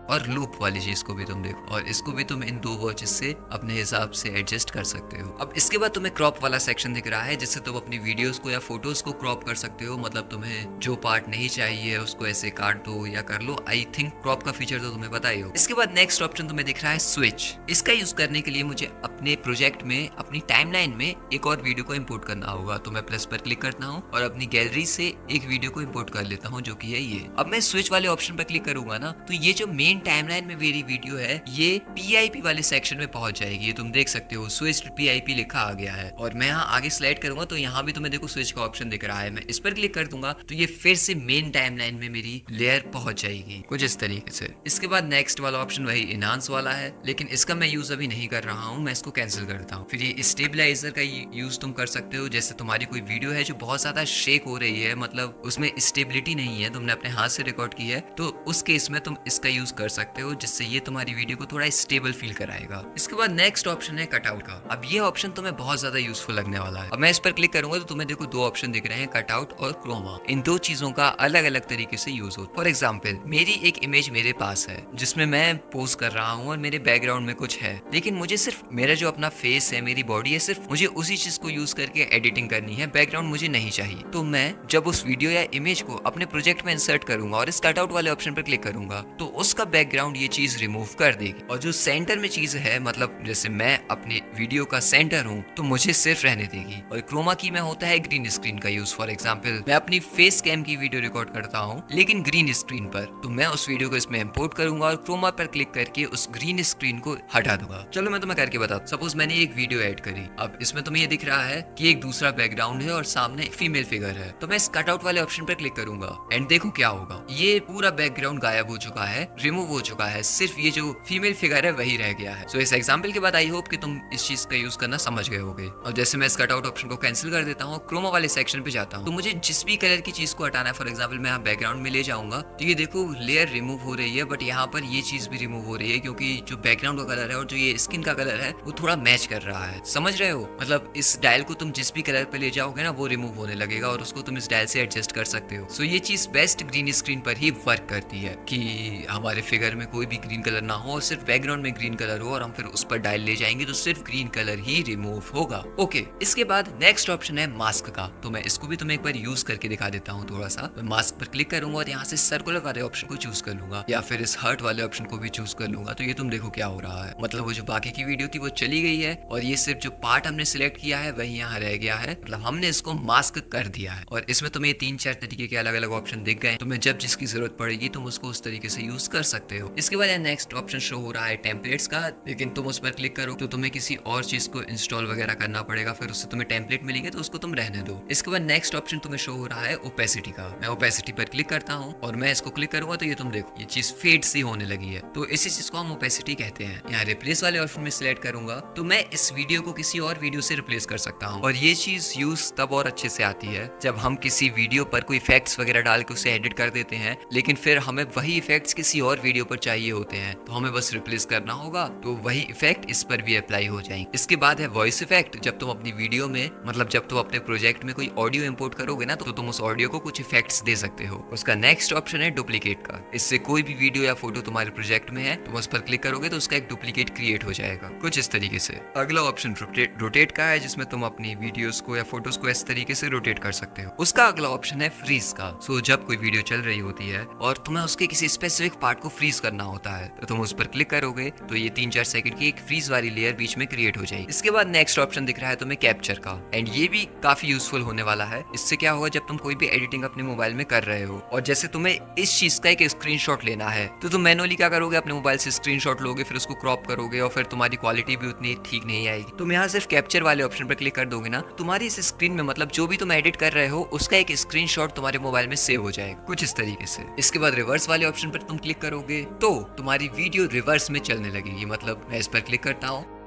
और लूप वाली चीज को भी तुम देखो, और इसको भी तुम इन 2 वॉचेस से अपने हिसाब से एडजस्ट कर सकते हो। अब इसके बाद तुम्हें क्रॉप वाला सेक्शन दिख रहा है जिससे तुम अपनी वीडियोस को या फोटोज को क्रॉप कर सकते हो। मतलब तुम्हें जो पार्ट नहीं चाहिए उसको ऐसे काट दो या कर लो। आई थिंक क्रॉप का फीचर तो तुम्हें पता ही हो। इसके बाद नेक्स्ट ऑप्शन तुम्हें दिख रहा है स्विच। इसका यूज करने के लिए मुझे अपने प्रोजेक्ट में, अपनी टाइमलाइन में एक और वीडियो को इम्पोर्ट करना होगा। तो मैं प्लस पर क्लिक करता हूँ और अपनी गैलरी से एक वीडियो को इम्पोर्ट कर लेता हूँ जो कि है ये। अब मैं स्विच वाले ऑप्शन पर क्लिक करूंगा ना, तो ये जो मेन टाइमलाइन में मेरी वीडियो है ये PIP वाले सेक्शन में पहुंच जाएगी। ये तुम देख सकते हो स्विच PIP लिखा आ गया है। और मैं यहाँ आगे स्लाइड करूंगा तो यहाँ भी तुम्हें देखो स्विच का ऑप्शन दिख रहा है। मैं इस पर क्लिक कर दूंगा तो ये फिर से मेन टाइमलाइन में मेरी लेयर पहुंच जाएगी कुछ इस तरीके से। इसके बाद नेक्स्ट वाला ऑप्शन वही इनहांस वाला है, लेकिन इसका मैं यूज अभी नहीं कर रहा हूँ, मैं इसको कैंसिल करता हूँ। फिर ये स्टेबलाइजर का यूज तुम कर सकते हो। जैसे तुम्हारी कोई वीडियो है जो बहुत ज्यादा शेक हो रही है, मतलब उसमें स्टेबिलिटी नहीं है, तुमने अपने हाथ से रिकॉर्ड की है, तो उस केस में तुम इसका यूज कर सकते हो जिससे ये तुम्हारी वीडियो को थोड़ा स्टेबल फील कराएगा। इसके बाद नेक्स्ट ऑप्शन है कटआउट का। अब ये ऑप्शन तुम्हें बहुत ज्यादा यूजफुल लगने वाला है। अब मैं इस पर क्लिक करूंगा तो तुम्हें देखो 2 ऑप्शन दिख रहे हैं, कटआउट और क्रोमा। इन 2 चीजों का अलग अलग तरीके से यूज हो। फॉर एग्जाम्पल मेरी एक इमेज मेरे पास है जिसमें मैं पोज कर रहा हूँ और मेरे बैकग्राउंड में कुछ है, लेकिन मुझे सिर्फ मेरा जो अपना फेस है, मेरी बॉडी है, सिर्फ मुझे उसी चीज को यूज करके एडिटिंग करनी है, बैकग्राउंड मुझे नहीं चाहिए। तो मैं जब उस वीडियो या इमेज को अपने प्रोजेक्ट में इंसर्ट करूंगा और इस कटआउट वाले ऑप्शन पर क्लिक करूंगा तो उसका बैकग्राउंड ये चीज रिमूव कर देगी। और जो सेंटर में चीज है, मतलब जैसे मैं अपने वीडियो का सेंटर हूँ तो मुझे सिर्फ रहने देगी। और क्रोमा की में होता है ग्रीन स्क्रीन का यूज। फॉर एग्जाम्पल मैं अपनी फेस कैम की वीडियो रिकॉर्ड करता हूँ लेकिन ग्रीन स्क्रीन पर, तो मैं उस वीडियो को इसमें इंपोर्ट करूंगा और क्रोमा पर क्लिक करके उस ग्रीन स्क्रीन को हटा दूंगा। चलो मैं तुम्हें करके बताता हूँ। सपोज मैंने एक वीडियो ऐड करी, अब इसमें तुम्हें ये दिख रहा है कि एक दूसरा बैकग्राउंड है और सामने फीमेल फिगर है, तो मैं इस कटआउट वाले ऑप्शन पर क्लिक करूंगा एंड देखो क्या होगा। ये पूरा बैकग्राउंड गायब हो चुका है, रिमूव हो चुका है, सिर्फ ये जो फीमेल फिगर है वही रह गया है। सो इस एग्जांपल के बाद आई होप कि तुम इस चीज का यूज करना समझ गए होगे। और जैसे मैं इस कटआउट ऑप्शन को कैंसिल कर देता हूँ, क्रोमा वाले सेक्शन पे जाता हूँ, तो मुझे जिस भी कलर की चीज को हटाना है, फॉर एग्जाम्पल मैं यहाँ बैकग्राउंड में ले जाऊंगा तो ये देखो लेयर रिमूव हो रही है, बट यहाँ पर ये चीज भी रिमूव हो रही है क्योंकि जो बैकग्राउंड का कलर है और जो ये स्किन का कलर है वो थोड़ा मैच कर रहा है। समझ रहे हो? मतलब इस डायल को तुम जिस भी कलर पे ले जाओगे ना वो रिमूव होने लगेगा और उसको तुम इस डायल से एडजस्ट कर सकते हो। सो ये चीज बेस्ट ग्रीन स्क्रीन पर ही वर्क करती है कि हमारे फिगर में कोई भी ग्रीन कलर ना हो और सिर्फ बैकग्राउंड में ग्रीन कलर हो और हम फिर उस पर डायल ले जाएंगे तो सिर्फ ग्रीन कलर ही रिमूव होगा। ओके, इसके बाद नेक्स्ट ऑप्शन है मास्क का। तो मैं इसको भी तुम्हें एक बार यूज करके दिखा देता हूँ थोड़ा सा। मैं मास्क पर क्लिक करूंगा और यहाँ से सर्कुलर वाले ऑप्शन को चूज कर लूंगा या फिर इस हर्ट वाले ऑप्शन को भी चूज कर लूंगा। तो ये तुम देखो क्या हो रहा है, मतलब वो जो बाकी की वीडियो थी वो चली गई है और ये सिर्फ जो पार्ट हमने सिलेक्ट किया है वही यहाँ रह गया है, मतलब हमने इसको मास्क कर दिया है। और इसमें तुम्हें 3-4 तरीके के अलग अलग ऑप्शन दिख गए, तुम्हें जब जिसकी जरूरत पड़ेगी तुम उसको उस तरीके से यूज कर सकते हो। इसके बाद नेक्स्ट ऑप्शन शो हो रहा है टेम्पलेट्स का, लेकिन तुम उस पर क्लिक करो तो तुम्हें किसी और चीज को इंस्टॉल वगैरह करना पड़ेगा, फिर उससे तुम्हें टेम्पलेट मिलेंगे तो उसको तुम रहने दो। इसके बाद नेक्स्ट ऑप्शन तुम्हें शो हो रहा है ओपेसिटी का। मैं ओपेसिटी पर क्लिक करता हूँ और मैं इसको क्लिक करूंगा तो ये तुम देखो ये चीज फेड सी होने लगी है, तो इसी चीज को हम ओपेसिटी कहते हैं। यहाँ रिप्लेस वाले ऑप्शन में सिलेक्ट करूंगा तो मैं इस वीडियो को किसी और वीडियो से रिप्लेस कर सकता हूँ। और ये चीज यूज तब और अच्छे से आती है जब हम किसी वीडियो पर कोई इफेक्ट्स वगैरह डाल के उसे एडिट कर देते हैं, लेकिन फिर हमें वही इफेक्ट्स किसी और वीडियो पर चाहिए होते हैं, तो हमें बस रिप्लेस करना होगा तो वही इफेक्ट इस पर भी अप्लाई हो जाएंगे। इसके बाद है वॉइस इफेक्ट। जब तुम अपनी वीडियो में, मतलब जब तुम अपने प्रोजेक्ट में कोई ऑडियो इंपोर्ट करोगे ना तो तुम उस ऑडियो को कुछ इफेक्ट्स दे सकते हो। उसका नेक्स्ट ऑप्शन है डुप्लीकेट का। इससे कोई भी वीडियो या फोटो तुम्हारे प्रोजेक्ट में है तुम उस पर क्लिक करोगे तो उसका एक डुप्लीकेट क्रिएट हो जाएगा कुछ इस तरीके से। अगला ऑप्शन रोटेट का है, जिसमें तुम अपनी वीडियोस को या फोटोज को इस तरीके से रोटेट कर सकते हो। उसका अगला ऑप्शन है फ्रीज का। सो जब कोई वीडियो चल रही होती है और तुम्हें उसके किसी स्पेसिफिक पार्ट को फ्रीज करना होता है तो तुम उस पर क्लिक करोगे तो ये 3-4 सेकंड की एक फ्रीज वाली लेयर बीच में क्रिएट हो जाएगी। इसके बाद नेक्स्ट ऑप्शन दिख रहा है तुम्हें कैप्चर का, एंड ये भी काफी यूजफुल होने वाला है। इससे क्या होगा, जब तुम कोई भी एडिटिंग अपने मोबाइल में कर रहे हो और जैसे तुम्हें इस चीज का एक स्क्रीनशॉट लेना है तो तुम मैनुअली क्या करोगे, अपने मोबाइल से स्क्रीनशॉट लोगे, फिर उसको क्रॉप करोगे और फिर तुम्हारी क्वालिटी भी उतनी ठीक नहीं आएगी। तुम यहाँ सिर्फ कैप्चर वाले ऑप्शन पर क्लिक कर दोगे ना, तुम्हारी इस स्क्रीन में, मतलब जो भी तुम एडिट कर रहे हो उसका एक स्क्रीनशॉट तुम्हारे मोबाइल में सेव हो जाएगा कुछ इस तरीके से। इसके बाद रिवर्स वाले ऑप्शन पर तुम क्लिक करोगे तो तुम्हारी वीडियो रिवर्स में चलने लगेगी। मतलब मैं इस पर क्लिक करता हूँ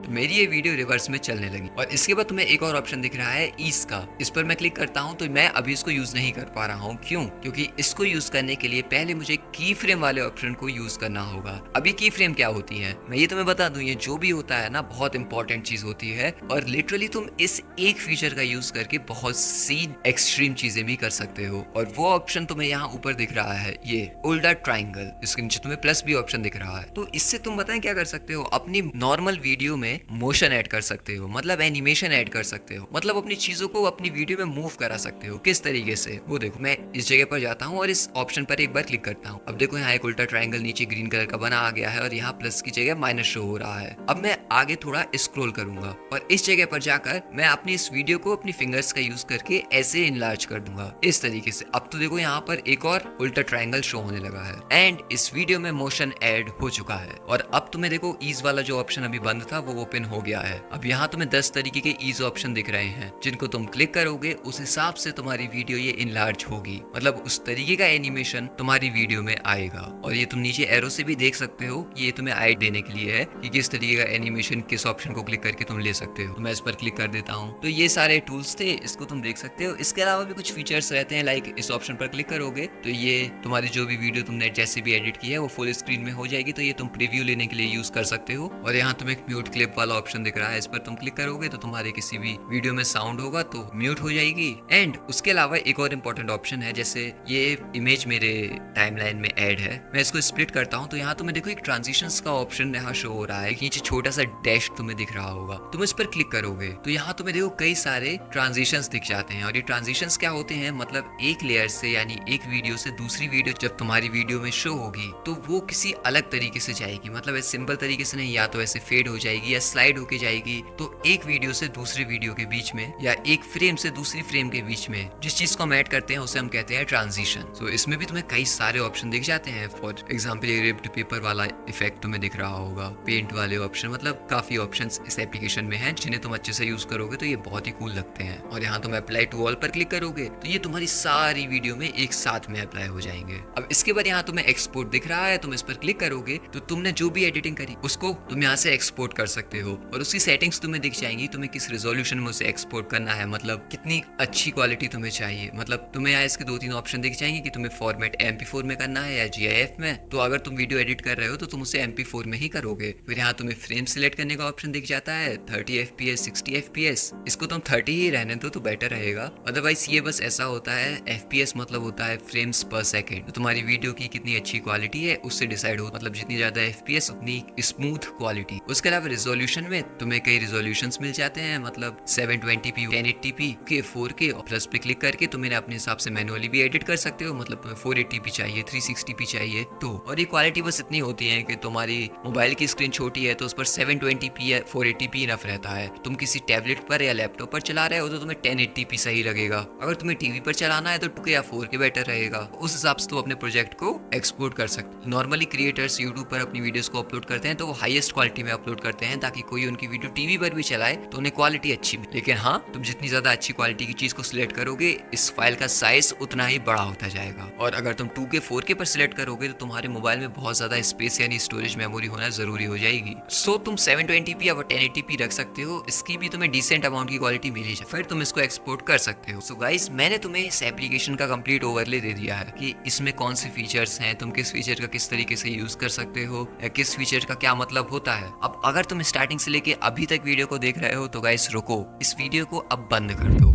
तो मेरी ये वीडियो रिवर्स में चलने लगी। और इसके बाद तुम्हें एक और ऑप्शन दिख रहा है ईज का। इस पर मैं क्लिक करता हूँ तो मैं अभी इसको यूज नहीं कर पा रहा हूँ। क्यों? क्योंकि इसको यूज करने के लिए पहले मुझे की फ्रेम वाले ऑप्शन को यूज करना होगा। अभी की फ्रेम क्या होती है मैं ये तुम्हें बता दूं, ये जो भी होता है ना बहुत इंपॉर्टेंट चीज होती है और लिटरली तुम इस एक फीचर का यूज करके बहुत सी एक्सट्रीम चीजें भी कर सकते हो। और वो ऑप्शन तुम्हें यहाँ ऊपर दिख रहा है, ये उल्टा ट्राइंगल, इसके नीचे तुम्हें प्लस भी ऑप्शन दिख रहा है। तो इससे तुम बताएं क्या कर सकते हो, अपनी नॉर्मल वीडियो में मोशन ऐड कर सकते हो, मतलब एनिमेशन ऐड कर सकते हो, मतलब अपनी चीजों को अपनी वीडियो में मूव करा सकते हो। किस तरीके से, वो देखो मैं इस जगह पर जाता हूँ और इस ऑप्शन पर एक बार क्लिक करता हूँ। अब देखो यहाँ एक उल्टा ट्रायंगल नीचे ग्रीन कलर का बना आ गया है और यहाँ प्लस की जगह माइनस शो हो रहा है। अब मैं आगे थोड़ा स्क्रॉल करूंगा और इस जगह पर जाकर मैं अपनी इस वीडियो को अपनी फिंगर्स का यूज करके ऐसे इनलार्ज कर दूंगा इस तरीके से। अब तो देखो यहाँ पर एक और उल्टा ट्रायंगल शो होने लगा है एंड इस वीडियो में मोशन ऐड हो चुका है। और अब तुम्हें देखो ईज वाला जो ऑप्शन अभी बंद था वो ओपन हो गया है। अब यहाँ तुम्हें 10 तरीके के ईज ऑप्शन दिख रहे हैं जिनको तुम क्लिक करोगे उस हिसाब से तुम्हारी वीडियो ये इनलार्ज होगी, मतलब उस तरीके का एनिमेशन तुम्हारी वीडियो में आएगा। और ये तुम नीचे एरो से भी देख सकते हो, ये तुम्हें आइड देने के लिए है कि किस तरीके का एनिमेशन किस ऑप्शन को क्लिक करके तुम ले सकते हो। तो मैं इस पर क्लिक कर देता हूँ तो ये सारे टूल्स थे, इसको तुम देख सकते हो। इसके अलावा भी कुछ फीचर्स रहते हैं, लाइक इस ऑप्शन पर क्लिक करोगे तो ये तुम्हारी जो भी वीडियो तुमने जैसे भी एडिट की है वो फुल स्क्रीन में हो जाएगी, तो ये तुम प्रीव्यू लेने के लिए यूज कर सकते हो। और यहाँ तुम एक म्यूट क्लिप क्लिप वाला ऑप्शन दिख रहा है, इस पर तुम क्लिक करोगे तो तुम्हारे किसी भी वीडियो में साउंड होगा तो म्यूट हो जाएगी। एंड उसके अलावा एक और इम्पोर्टेंट ऑप्शन है, जैसे ये इमेज मेरे टाइमलाइन में ऐड है, मैं इसको स्प्लिट करता हूँ तो यहाँ तुम्हें देखो एक ट्रांजिशंस का ऑप्शन यहाँ शो हो रहा है, नीचे छोटा सा डैश तुम्हें दिख रहा होगा, तुम इस पर क्लिक करोगे तो यहाँ तुम्हें देखो कई सारे ट्रांजिशंस दिख जाते हैं। और ये ट्रांजिशंस क्या होते हैं, मतलब एक लेयर से यानी एक वीडियो से दूसरी वीडियो जब तुम्हारी वीडियो में शो होगी तो वो किसी अलग तरीके से जाएगी, मतलब ऐसे सिंपल तरीके से नहीं, या तो ऐसे फेड हो जाएगी या स्लाइड होके जाएगी। तो एक वीडियो से दूसरी वीडियो के बीच में या एक फ्रेम से दूसरी फ्रेम के बीच में जिस चीज को हम ऐड करते हैं उसे हम कहते हैं ट्रांजिशन। तो इसमें भी तुम्हें कई सारे ऑप्शन दिख जाते हैं। फॉर एग्जाम्पल ये रिप्ड पेपर वाला इफेक्ट तुम्हें दिख रहा होगा, पेंट वाले ऑप्शन, मतलब काफी ऑप्शंस इस एप्लीकेशन में हैं जिन्हें तुम अच्छे से यूज करोगे तो ये बहुत ही कूल लगते हैं। और यहाँ तुम अप्लाई टू ऑल पर क्लिक करोगे तो ये तुम्हारी सारी वीडियो में एक साथ में अप्लाई हो जाएंगे। अब इसके बाद यहाँ तुम्हें एक्सपोर्ट दिख रहा है, तुम इस पर क्लिक करोगे तो तुमने जो भी एडिटिंग करी उसको तुम यहाँ से एक्सपोर्ट कर सकते हो और उसकी सेटिंग्स तुम्हें दिख जाएंगी, तुम्हें किस रेजोल्यूशन में उसे एक्सपोर्ट करना है, मतलब कितनी अच्छी क्वालिटी तुम्हें चाहिए। मतलब तुम्हें यहाँ इसके 2-3 ऑप्शन दिख जाएंगे कि तुम्हें फॉर्मेट MP4 में करना है या GIF में। तो अगर तुम वीडियो एडिट कर रहे हो तो तुम उसे MP4 में ही करोगे। फिर यहाँ तुम्हें फ्रेम सिलेक्ट करने का ऑप्शन दिख जाता है, 30 FPS 60 FPS, इसको तुम 30 ही रहने दो तो बेटर रहेगा। अदरवाइज ये बस ऐसा होता है, FPS मतलब होता है फ्रेम्स पर सेकेंड, तो तुम्हारी वीडियो की कितनी अच्छी क्वालिटी है उससे डिसाइड हो, मतलब जितनी ज्यादा FPS उतनी स्मूथ क्वालिटी। उसके अलावा रिजोल्यूशन में तुम्हें कई रिजोल्यूशंस मिल जाते हैं, मतलब 720p 1080p के 4K और प्लस पे क्लिक करके तुम इन्हें अपने हिसाब से मैनुअली भी एडिट कर सकते हो, मतलब तुम्हें 480p चाहिए 360p चाहिए तो। और ये क्वालिटी बस इतनी होती है कि तुम्हारी मोबाइल की स्क्रीन छोटी है तो उस पर 720p या 480p इनफ रहता है। तुम किसी टैबलेट पर या लैपटॉप पर चला रहे हो तो तुम्हें 1080p सही लगेगा। अगर तुम्हें टीवी पर चलाना है तो 2K या 4K बेटर रहेगा। उस हिसाब से तुम अपने प्रोजेक्ट को एक्सपोर्ट कर सकते हो। नॉर्मली क्रिएटर्स यूट्यूब पर अपनी वीडियोस को अपलोड करते हैं तो वो हाईएस्ट क्वालिटी में अपलोड करते हैं ताकि कोई उनकी वीडियो टीवी पर भी चलाए तो उन्हें क्वालिटी अच्छी मिले। लेकिन हाँ, तुम जितनी ज्यादा अच्छी क्वालिटी की चीज को सिलेक्ट करोगे इस फाइल का साइज उतना ही बड़ा होता जाएगा। और अगर तुम 2K 4K पर सिलेक्ट करोगे तो तुम्हारे मोबाइल में बहुत ज्यादा स्पेस यानी स्टोरेज मेमोरी होना जरूरी हो जाएगी। सो तुम 720p या 1080p रख सकते हो, इसकी भी तुम्हें डिसेंट अमाउंट की क्वालिटी मिल जाए, फिर तुम इसको एक्सपोर्ट कर सकते हो। सो गाइस, मैंने तुम्हें इस एप्लीकेशन का कंप्लीट ओवरले दे दिया है कि इसमें कौन से फीचर्स हैं, तुम किस फीचर का किस तरीके से यूज कर सकते हो या किस फीचर का क्या मतलब होता है। अब अगर तुम स्टार्टिंग से लेके अभी तक वीडियो को देख रहे हो तो गाइस रुको, इस वीडियो को अब बंद कर दो।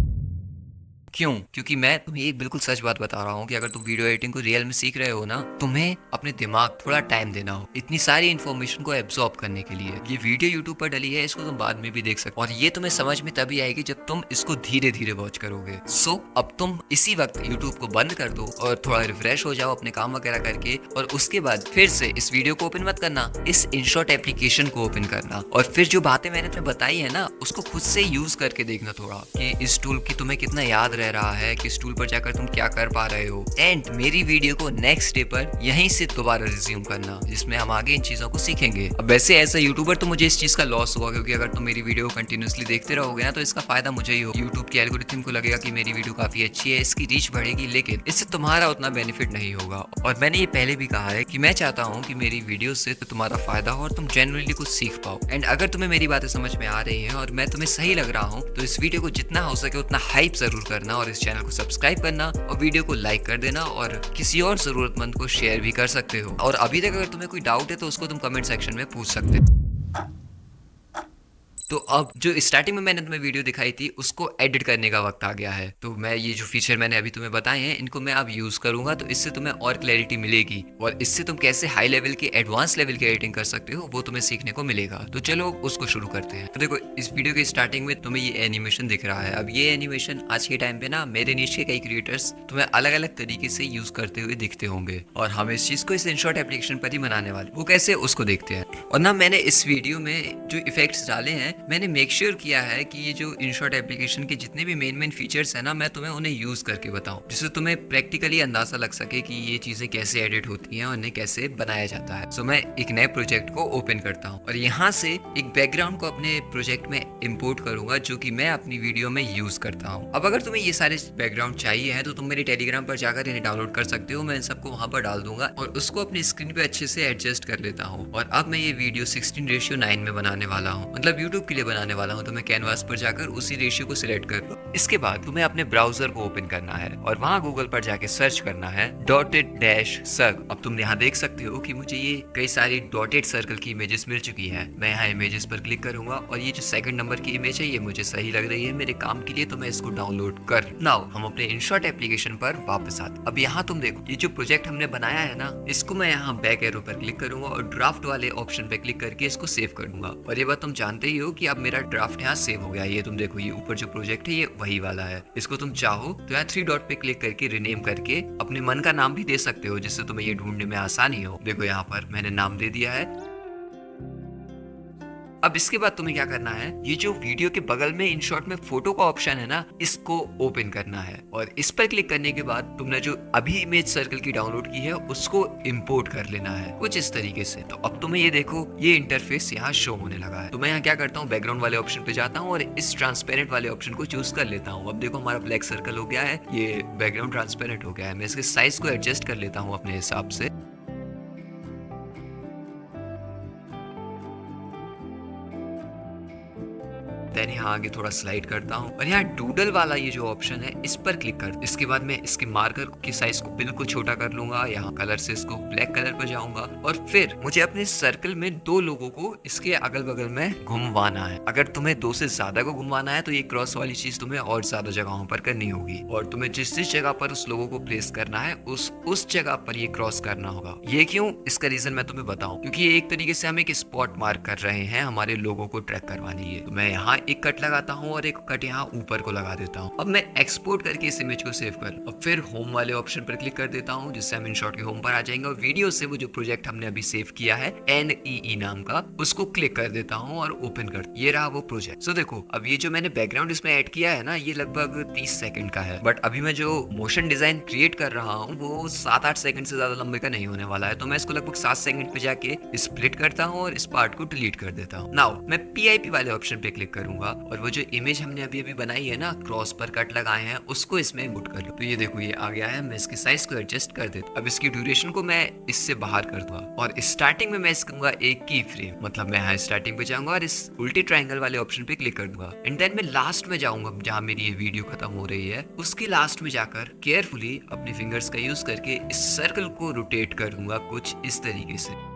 क्यों? क्योंकि मैं तुम्हें एक बिल्कुल सच बात बता रहा हूँ कि अगर तुम वीडियो एडिटिंग को रियल में सीख रहे हो ना, तुम्हें अपने दिमाग थोड़ा टाइम देना हो इतनी सारी इन्फॉर्मेशन को एब्जॉर्ब करने के लिए। ये वीडियो यूट्यूब पर डली है, इसको तुम बाद में भी देख सकते हो और ये तुम्हें समझ में तभी आएगी जब तुम इसको धीरे धीरे वॉच करोगे। सो अब तुम इसी वक्त यूट्यूब को बंद कर दो और थोड़ा रिफ्रेश हो जाओ अपने काम वगैरह करके, और उसके बाद फिर से इस वीडियो को ओपन मत करना, इस InShot एप्लीकेशन को ओपन करना और फिर जो बातें मैंने तुम्हें बताई है ना उसको खुद से यूज करके देखना थोड़ा कि इस टूल की तुम्हें कितना याद रह रहा है, किस टूल पर जाकर तुम क्या कर पा रहे हो। एंड मेरी वीडियो को नेक्स्ट डे पर यहीं से दोबारा रिज्यूम करना जिसमें हम आगे इन चीजों को सीखेंगे। अब वैसे एज अ यूट्यूबर तो मुझे इस चीज का लॉस होगा क्योंकि अगर तुम मेरी वीडियो कंटिन्यूअसली देखते रहोगे ना तो इसका फायदा मुझे ही होगा। यूट्यूब के एल्गोरिथम को लगेगा कि मेरी वीडियो काफी अच्छी है, इसकी रीच बढ़ेगी, लेकिन इससे तुम्हारा उतना बेनिफिट नहीं होगा। और मैंने ये पहले भी कहा है कि मैं चाहता हूँ कि मेरी वीडियो से तो तुम्हारा फायदा हो और तुम जेन्युइनली कुछ सीख पाओ। एंड अगर तुम्हें मेरी बातें समझ में आ रही हैं और मैं तुम्हें सही लग रहा हूँ तो इस वीडियो को जितना हो सके उतना हाइप जरूर करना और इस चैनल को सब्सक्राइब करना और वीडियो को लाइक कर देना और किसी और जरूरतमंद को शेयर भी कर सकते हो। और अभी तक अगर तुम्हें कोई डाउट है तो उसको तुम कमेंट सेक्शन में पूछ सकते हो। तो अब जो स्टार्टिंग में मैंने तुम्हें वीडियो दिखाई थी उसको एडिट करने का वक्त आ गया है। तो मैं ये जो फीचर मैंने अभी तुम्हें बताए हैं इनको मैं अब यूज करूंगा तो इससे तुम्हें और क्लैरिटी मिलेगी और इससे तुम कैसे हाई लेवल की एडवांस लेवल की एडिटिंग कर सकते हो वो तुम्हें सीखने को मिलेगा। तो चलो उसको शुरू करते हैं। तो देखो, इस वीडियो के स्टार्टिंग में तुम्हें ये एनिमेशन दिख रहा है। अब ये एनिमेशन आज के टाइम पे ना मेरे नीचे के कई क्रिएटर्स तुम्हें अलग अलग तरीके से यूज करते हुए दिखते होंगे और हम इस चीज को इस InShot एप्लीकेशन पर ही बनाने वाले, वो कैसे उसको देखते हैं। और ना मैंने इस वीडियो में जो इफेक्ट्स डाले हैं मैंने मेक श्योर किया है कि ये जो InShot एप्लीकेशन के जितने भी मेन फीचर्स है ना मैं तुम्हें उन्हें यूज करके बताऊं जिससे तुम्हें प्रैक्टिकली अंदाजा लग सके कि ये चीजें कैसे एडिट होती हैं और इन्हें कैसे बनाया जाता है। सो मैं एक नए प्रोजेक्ट को ओपन करता हूं और यहाँ से एक बैकग्राउंड को अपने प्रोजेक्ट में इंपोर्ट करूंगा जो कि मैं अपनी वीडियो में यूज करता हूँ। अब अगर तुम्हें ये सारे बैकग्राउंड चाहिए है तो तुम मेरे टेलीग्राम पर जाकर इन्हें डाउनलोड कर सकते हो। मैं इन सबको वहां पर डाल दूंगा और उसको अपनी स्क्रीन पे अच्छे से एडजस्ट कर लेता हूँ। और अब मैं ये वीडियो 16:9 में बनाने वाला हूँ, मतलब यूट्यूब के लिए बनाने वाला हूँ। तो मैं कैनवास पर जाकर उसी रेशियो को सिलेक्ट कर लूँ इसके बाद तुम्हें अपने ब्राउजर को ओपन करना है और वहाँ गूगल पर जाके सर्च करना है डॉटेड डैश सर्कल। अब तुम यहाँ देख सकते हो कि मुझे ये कई सारी डॉटेड सर्कल की इमेजेस मिल चुकी हैं। मैं यहाँ इमेजेस पर क्लिक करूंगा और ये जो सेकंड नंबर की इमेज है ये मुझे सही लग रही है मेरे काम के लिए, तो मैं इसको डाउनलोड कर। नाउ हम अपने इनशॉट एप्लीकेशन पर वापस आते। अब यहाँ तुम देखो ये जो प्रोजेक्ट हमने बनाया है ना, इसको मैं यहाँ बैक एरो पर क्लिक करूंगा और ड्राफ्ट वाले ऑप्शन पे क्लिक करके इसको सेव कर दूंगा। और ये बात तुम जानते ही हो कि अब मेरा ड्राफ्ट यहाँ सेव हो गया। ये तुम देखो ये ऊपर जो प्रोजेक्ट है ये वही वाला है। इसको तुम चाहो तो यहाँ 3 डॉट पे क्लिक करके रिनेम करके अपने मन का नाम भी दे सकते हो, जिससे तुम्हें ये ढूंढने में आसानी हो। देखो यहाँ पर मैंने नाम दे दिया है। अब इसके बाद तुम्हें क्या करना है, ये जो वीडियो के बगल में इनशॉट में फोटो का ऑप्शन है ना, इसको ओपन करना है और इस पर क्लिक करने के बाद तुमने जो अभी इमेज सर्कल की डाउनलोड की है उसको इंपोर्ट कर लेना है कुछ इस तरीके से। तो अब तुम्हें ये देखो ये इंटरफेस यहाँ शो होने लगा है। तो मैं यहाँ क्या करता हूँ, बैकग्राउंड वाले ऑप्शन पे जाता हूँ और इस ट्रांसपेरेंट वाले ऑप्शन को चूज कर लेता हूँ। अब देखो हमारा ब्लैक सर्कल हो गया है, ये बैकग्राउंड ट्रांसपेरेंट हो गया है। मैं इसके साइज को एडजस्ट कर लेता हूँ अपने हिसाब से। देन यहाँ आगे थोड़ा स्लाइड करता हूँ और यहाँ डूडल वाला ये जो ऑप्शन है इस पर क्लिक कर। इसके बाद मैं इसके मार्कर की साइज को बिल्कुल छोटा कर लूंगा। यहाँ कलर से इसको ब्लैक कलर पर जाऊंगा और फिर मुझे अपने सर्कल में 2 लोगों को इसके अगल बगल में घुमवाना है। अगर तुम्हें 2 से ज्यादा को घुमवाना है तो ये क्रॉस वाली चीज तुम्हें और ज्यादा जगहों पर करनी होगी और तुम्हें जिस जिस जगह पर उस लोगों को प्लेस करना है उस जगह पर ये क्रॉस करना होगा। ये क्यों, इसका रीजन मैं तुम्हें बताऊं, क्योंकि ये एक तरीके से हम एक स्पॉट मार्क कर रहे हैं हमारे लोगों को ट्रैक करवाने लिए। तो मैं यहाँ एक कट लगाता हूँ और एक कट यहाँ ऊपर को लगा देता हूँ। अब मैं एक्सपोर्ट करके इस इमेज को सेव कर और फिर होम वाले ऑप्शन पर क्लिक कर देता हूँ, जिससे हम इनशॉट के होम पर आ जाएंगे और वीडियो से वो जो प्रोजेक्ट हमने अभी सेव किया है NEE नाम का, उसको क्लिक कर देता हूँ और ओपन कर। ये रहा वो प्रोजेक्ट। सो देखो अब ये जो मैंने बैकग्राउंड इसमें ऐड किया है ना, ये लगभग 30 सेकंड का है, बट अभी मैं जो मोशन डिजाइन क्रिएट कर रहा हूँ वो 7-8 सेकंड से ज्यादा लंबे का नहीं होने वाला है। तो मैं इसको लगभग 7 सेकंड पे जाके स्प्लिट करता हूँ और इस पार्ट को डिलीट कर देता हूँ। नाउ मैं PIP वाले ऑप्शन पे क्लिक करूंगा और वो जो इमेज हमने अभी बनाई है ना, क्रॉस पर कट लगाए हैं, उसको इसमें इंपोर्ट कर लो। तो ये देखो ये आ गया है। मैं इसके साइज को एडजस्ट कर देता हूँ। अब इसकी ड्यूरेशन को मैं इससे बाहर कर दूंगा और स्टार्टिंग में मैं इसका एक की फ्रेम, मतलब मैं यहाँ स्टार्टिंग पे जाऊंगा और इस उल्टे ट्रायंगल वाले ऑप्शन पे क्लिक कर दूंगा एंड देन मैं लास्ट में जाऊंगा जहाँ मेरी ये वीडियो खत्म हो रही है, उसके लास्ट में जाकर केयरफुली अपने फिंगर्स का यूज करके इस सर्कल को रोटेट कर दूंगा कुछ इस तरीके से।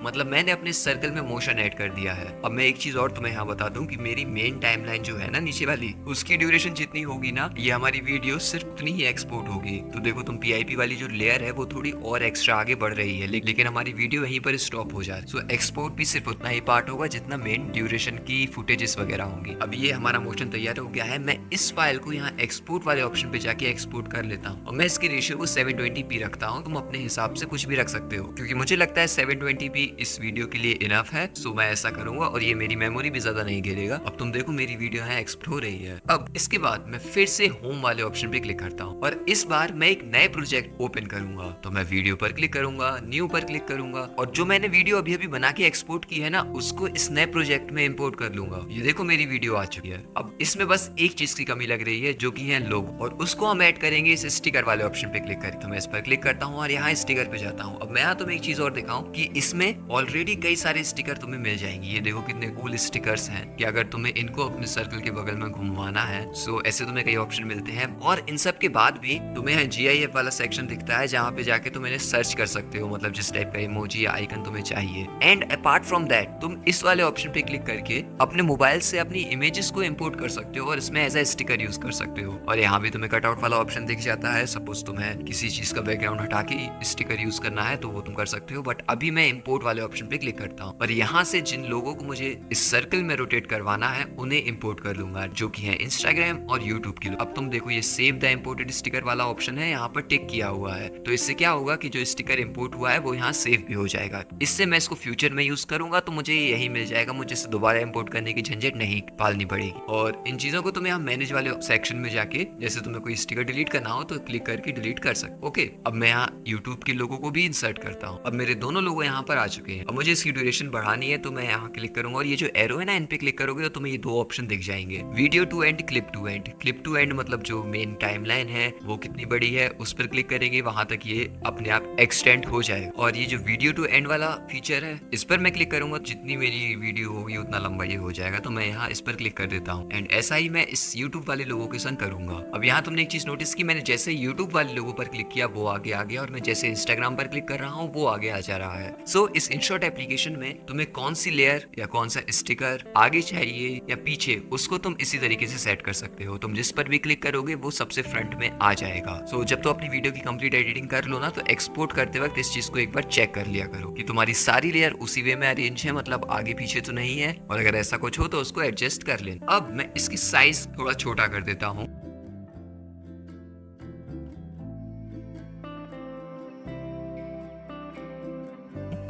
मतलब मैंने अपने सर्कल में मोशन ऐड कर दिया है। अब मैं एक चीज और तुम्हें यहाँ बता दूं कि मेरी मेन टाइमलाइन जो है ना नीचे वाली, उसकी ड्यूरेशन जितनी होगी ना, ये हमारी वीडियो सिर्फ उतनी ही एक्सपोर्ट होगी। तो देखो तुम PIP वाली जो लेयर है वो थोड़ी और एक्स्ट्रा आगे बढ़ रही है, लेकिन हमारी वीडियो यहीं पर स्टॉप हो जाए। सो एक्सपोर्ट भी सिर्फ उतना ही पार्ट होगा जितना मेन ड्यूरेशन की फुटेजेस वगैरह होंगी। अब ये हमारा मोशन तैयार हो गया है। मैं इस फाइल को यहाँ एक्सपोर्ट वाले ऑप्शन पे जाके एक्सपोर्ट कर लेता हूँ और मैं इसके रेशियो को 720p रखता हूँ। तुम अपने हिसाब से कुछ भी रख सकते हो, क्योंकि मुझे लगता है 720p इस वीडियो के लिए इनफ है। सो मैं ऐसा करूंगा और ये मेरी मेमोरी भी ज्यादा नहीं घेरेगा। अब तुम देखो मेरी वीडियो यहाँ एक्सप्लोर हो रही है। अब इसके बाद मैं फिर से होम वाले ऑप्शन पे क्लिक करता हूँ और इस बार मैं एक नए प्रोजेक्ट ओपन करूंगा। तो मैं वीडियो पर क्लिक करूंगा, न्यू पर क्लिक करूंगा और जो मैंने वीडियो अभी अभी बना के एक्सपोर्ट की है ना, उसको इस नए प्रोजेक्ट में इंपोर्ट कर लूंगा। ये देखो मेरी वीडियो आ चुकी है। अब इसमें बस एक चीज की कमी लग रही है, जो कि है लोगो, और उसको हम ऐड करेंगे इस स्टिकर वाले ऑप्शन पे क्लिक करके। तो मैं इस पर क्लिक करता हूँ और यहाँ स्टिकर पे जाता हूँ। अब मैं यहाँ तुम्हें एक चीज और दिखाऊं कि इसमें ऑलरेडी कई सारे स्टिकर तुम्हें मिल जाएंगे। ये देखो कितने कूल स्टिकर्स हैं कि अगर तुम्हें इनको अपने सर्कल के बगल में घुमाना है, सो ऐसे तुम्हें कई ऑप्शन मिलते हैं। और इन सब के बाद भी तुम्हें GIF वाला सेक्शन दिखता है, जहाँ पे जाके तुम इन्हें सर्च कर सकते हो, मतलब जिस टाइप का इमोजी या आइकन तुम्हें चाहिए। एंड अपार्ट फ्रॉम दैट तुम इस वाले ऑप्शन पे क्लिक करके अपने मोबाइल से अपनी इमेजेस को इंपोर्ट कर सकते हो और इसमें एज ए स्टिकर यूज कर सकते हो। और यहाँ भी तुम्हें कटआउट वाला ऑप्शन दिख जाता है। सपोज तुम्हें किसी चीज का बैकग्राउंड हटा के स्टिकर यूज करना है तो वो तुम कर सकते हो, बट अभी मैं इंपोर्ट वाले ऑप्शन पे क्लिक करता हूँ और यहाँ से जिन लोगों को मुझे इस सर्कल में रोटेट करवाना है उन्हें इंपोर्ट कर लूंगा, जो कि है इंस्टाग्राम और यूट्यूब के लोग। अब तुम देखो ये सेव द इंपोर्टेड स्टिकर वाला ऑप्शन है, यहाँ पर टिक किया हुआ है। तो इससे क्या होगा कि जो स्टिकर इंपोर्ट हुआ है वो यहाँ सेव भी हो जाएगा। इससे मैं इसको फ्यूचर में यूज करूंगा तो मुझे यही मिल जाएगा, मुझे इसे दोबारा इंपोर्ट करने की झंझट नहीं पालनी पड़ेगी। और इन चीजों को तुम्हें यहाँ मैनेज वाले सेक्शन में जाके, जैसे तुम्हें कोई स्टिकर डिलीट करना हो तो क्लिक करके डिलीट कर सकते। ओके, अब मैं यहाँ यूट्यूब के लोगों को भी इंसर्ट करता हूँ। अब मेरे दोनों लोगो यहाँ पर आ चुके चुके हैं। अब मुझे इसकी ड्यूरेशन बढ़ानी है तो मैं यहाँ क्लिक करूंगा और ये जो एरो है ना, इन पे क्लिक करोगे तो तुम्हें ये दो ऑप्शन दिख जाएंगे, video to end, clip to end. Clip to end मतलब जो मेन टाइमलाइन है वो कितनी बड़ी है उस पर क्लिक करेंगे, वहां तक ये अपने आप एक्सटेंड हो जाएगा। और ये जो वीडियो टू एंड वाला फीचर है इस पर मैं क्लिक करूंगा, जितनी मेरी वीडियो होगी उतना लंबा ये हो जाएगा। तो मैं यहाँ इस पर क्लिक कर देता हूँ एंड ऐसा ही मैं इस यूट्यूब वाले लोगों के संग करूंगा। अब यहाँ तुमने एक चीज नोटिस की, मैंने जैसे यूट्यूब वाले लोगों पर क्लिक किया वो आगे आ गया और मैं जैसे इंस्टाग्राम पर क्लिक कर रहा हूँ वो आगे आ जा रहा है। सो इस इनशॉट एप्लीकेशन में तुम्हें कौन सी लेयर या कौन सा स्टिकर आगे चाहिए या पीछे, उसको तुम इसी तरीके से सेट कर सकते हो। तुम जिस पर भी क्लिक करोगे वो सबसे फ्रंट में आ जाएगा। सो जब तो अपनी वीडियो की कंप्लीट एडिटिंग कर लो ना, तो एक्सपोर्ट करते वक्त इस चीज को एक बार चेक कर लिया करो कि तुम्हारी सारी लेयर उसी वे में अरेंज है, मतलब आगे पीछे तो नहीं है। और अगर ऐसा कुछ हो तो उसको एडजस्ट कर लेना। अब मैं इसकी साइज थोड़ा छोटा कर देता हूँ।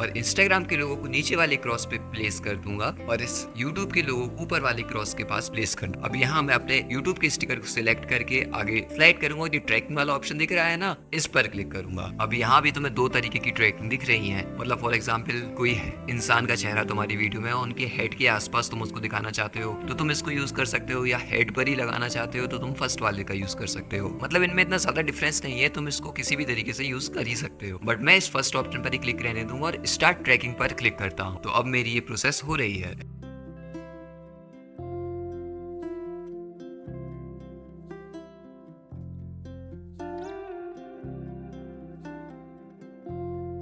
और इंस्टाग्राम के लोगों को नीचे वाले क्रॉस पे प्लेस कर दूंगा और इस यूट्यूब के लोगों को ऊपर वाले क्रॉस के पास प्लेस कर दूंगा। अब यहाँ मैं अपने यूट्यूब के स्टिकर को सिलेक्ट करके आगे स्लाइड करूंगा, जो ट्रैकिंग वाला ऑप्शन दिख रहा है ना, इस पर क्लिक करूंगा। अब यहाँ भी तुम्हें दो तरीके की ट्रैकिंग दिख रही है, मतलब फॉर एग्जाम्पल कोई इंसान का चेहरा तुम्हारी वीडियो में, उनके हेड के आसपास तुम उसको दिखाना चाहते हो तो तुम इसको यूज कर सकते हो, या हेड पर ही लगाना चाहते हो तो तुम फर्स्ट वाले का यूज कर सकते हो। मतलब इनमें इतना ज्यादा डिफरेंस नहीं है, तुम इसको किसी भी तरीके से यूज कर ही सकते हो। बट मैं इस फर्स्ट ऑप्शन पर ही क्लिक रहने दूंगा और स्टार्ट ट्रैकिंग पर क्लिक करता हूं। तो अब मेरी ये प्रोसेस हो रही है।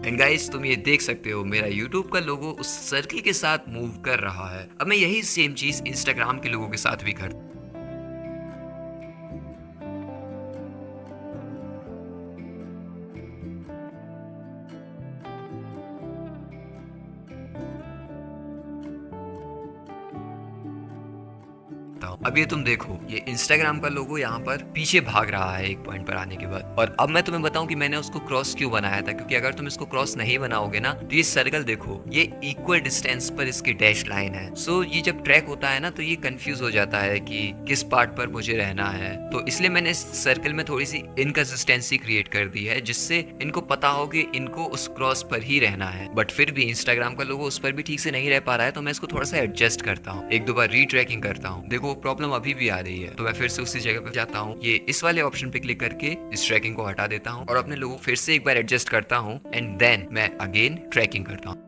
एंड गाइस तुम ये देख सकते हो मेरा YouTube का लोगो उस सर्किल के साथ मूव कर रहा है। अब मैं यही सेम चीज इंस्टाग्राम के लोगों के साथ भी करता हूं। अब ये तुम देखो, ये इंस्टाग्राम का लोगो यहाँ पर पीछे भाग रहा है एक पॉइंट पर आने के बाद। और अब मैं तुम्हें बताऊं कि मैंने उसको क्रॉस क्यों बनाया था, क्योंकि अगर तुम इसको क्रॉस नहीं बनाओगे ना तो ये सर्कल देखो, ये इक्वल डिस्टेंस पर इसकी डैश लाइन है। सो ये जब ट्रैक होता है ना तो ये कंफ्यूज हो जाता है कि किस पार्ट पर मुझे रहना है। तो इसलिए मैंने इस सर्कल में थोड़ी सी इनकंसिस्टेंसी क्रिएट कर दी है, जिससे इनको पता हो कि इनको उस क्रॉस पर ही रहना है। बट फिर भी इंस्टाग्राम का लोगो उस पर भी ठीक से नहीं रह पा रहा है, तो मैं इसको थोड़ा सा एडजस्ट करता हूँ, एक दो बार रीट्रैकिंग करता हूँ। देखो प्रॉब्लम अभी भी आ रही है, तो मैं फिर से उसी जगह पे जाता हूँ, ये इस वाले ऑप्शन पे क्लिक करके इस ट्रैकिंग को हटा देता हूँ और अपने लोगो फिर से एक बार एडजस्ट करता हूँ एंड देन मैं अगेन ट्रैकिंग करता हूँ।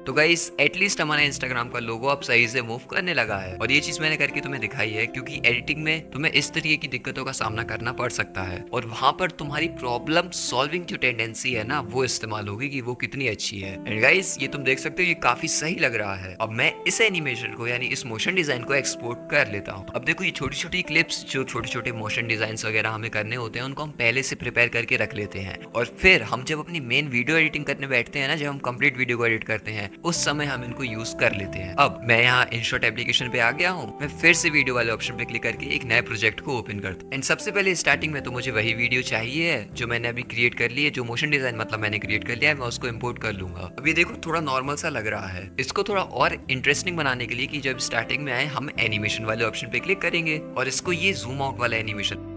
तो गाइस एटलीस्ट हमारा इंस्टाग्राम का लोगो अब सही से मूव करने लगा है, और ये चीज मैंने करके तुम्हें दिखाई है क्योंकि एडिटिंग में तुम्हें इस तरीके की दिक्कतों का सामना करना पड़ सकता है, और वहां पर तुम्हारी प्रॉब्लम सॉल्विंग जो टेंडेंसी है ना वो इस्तेमाल होगी कि वो कितनी अच्छी है। एंड गाइस ये तुम देख सकते हो ये काफी सही लग रहा है। अब मैं इस एनिमेशन को यानी इस मोशन डिजाइन को एक्सपोर्ट कर लेता हूँ। अब देखो ये छोटी छोटी क्लिप्स जो छोटे छोटे मोशन डिजाइन वगैरह हमें करने होते हैं उनको हम पहले से प्रिपेयर करके रख लेते हैं, और फिर हम जब अपनी मेन वीडियो एडिटिंग करने बैठते हैं ना, जब हम कंप्लीट वीडियो को एडिट करते हैं उस समय हम इनको यूज कर लेते हैं। अब मैं यहाँ इनशॉट एप्लीकेशन पे आ गया हूँ, मैं फिर से वीडियो वाले ऑप्शन पे क्लिक करके एक नए प्रोजेक्ट को ओपन करता हूँ। एंड सबसे पहले स्टार्टिंग में तो मुझे वही वीडियो चाहिए है जो मैंने अभी क्रिएट कर ली है, जो मोशन डिजाइन मतलब मैंने क्रिएट कर लिया है, मैं उसको इम्पोर्ट कर लूंगा। अब ये देखो थोड़ा नॉर्मल सा लग रहा है। इसको थोड़ा और इंटरेस्टिंग बनाने के लिए कि जब स्टार्टिंग में आए हम एनिमेशन वाले ऑप्शन पे क्लिक करेंगे और इसको ये जूम आउट वाला एनिमेशन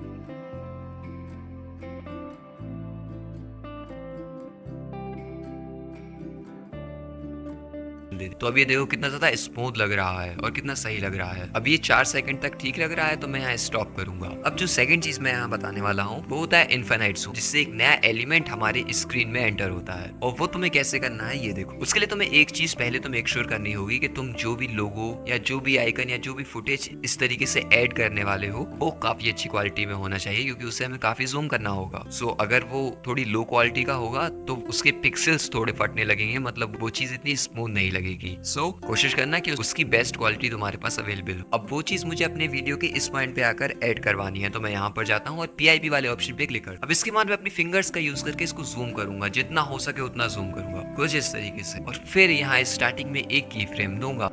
तो अब ये देखो कितना ज्यादा स्मूथ लग रहा है और कितना सही लग रहा है। अब ये 4 सेकंड तक ठीक लग रहा है तो मैं यहाँ स्टॉप करूंगा। अब जो सेकंड चीज मैं यहाँ बताने वाला हूँ वो होता है इनफाइनाइट ज़ूम, जिससे एक नया एलिमेंट हमारे स्क्रीन में एंटर होता है। और वो तुम्हें कैसे करना है ये देखो। उसके लिए तुम्हें एक चीज पहले तो मेक श्योर करनी होगी कि तुम जो भी लोगो या जो भी आइकन या जो भी फुटेज इस तरीके से ऐड करने वाले हो वो काफी अच्छी क्वालिटी में होना चाहिए, क्योंकि उससे हमें काफी जूम करना होगा। सो अगर वो थोड़ी लो क्वालिटी का होगा तो उसके पिक्सल्स थोड़े फटने लगेंगे, मतलब वो चीज इतनी स्मूथ नहीं लगेगी। सो कोशिश करना कि उसकी बेस्ट क्वालिटी तुम्हारे पास अवेलेबल हो। अब वो चीज मुझे अपने वीडियो के इस पॉइंट पे आकर ऐड करवानी है, तो मैं यहाँ पर जाता हूँ और PIP वाले ऑप्शन पे क्लिक करता हूँ। अब इसके बाद मैं अपनी फिंगर्स का यूज करके इसको जूम करूंगा, जितना हो सके उतना जूम करूंगा कुछ इस तरीके से, और फिर यहाँ स्टार्टिंग में एक की फ्रेम दूंगा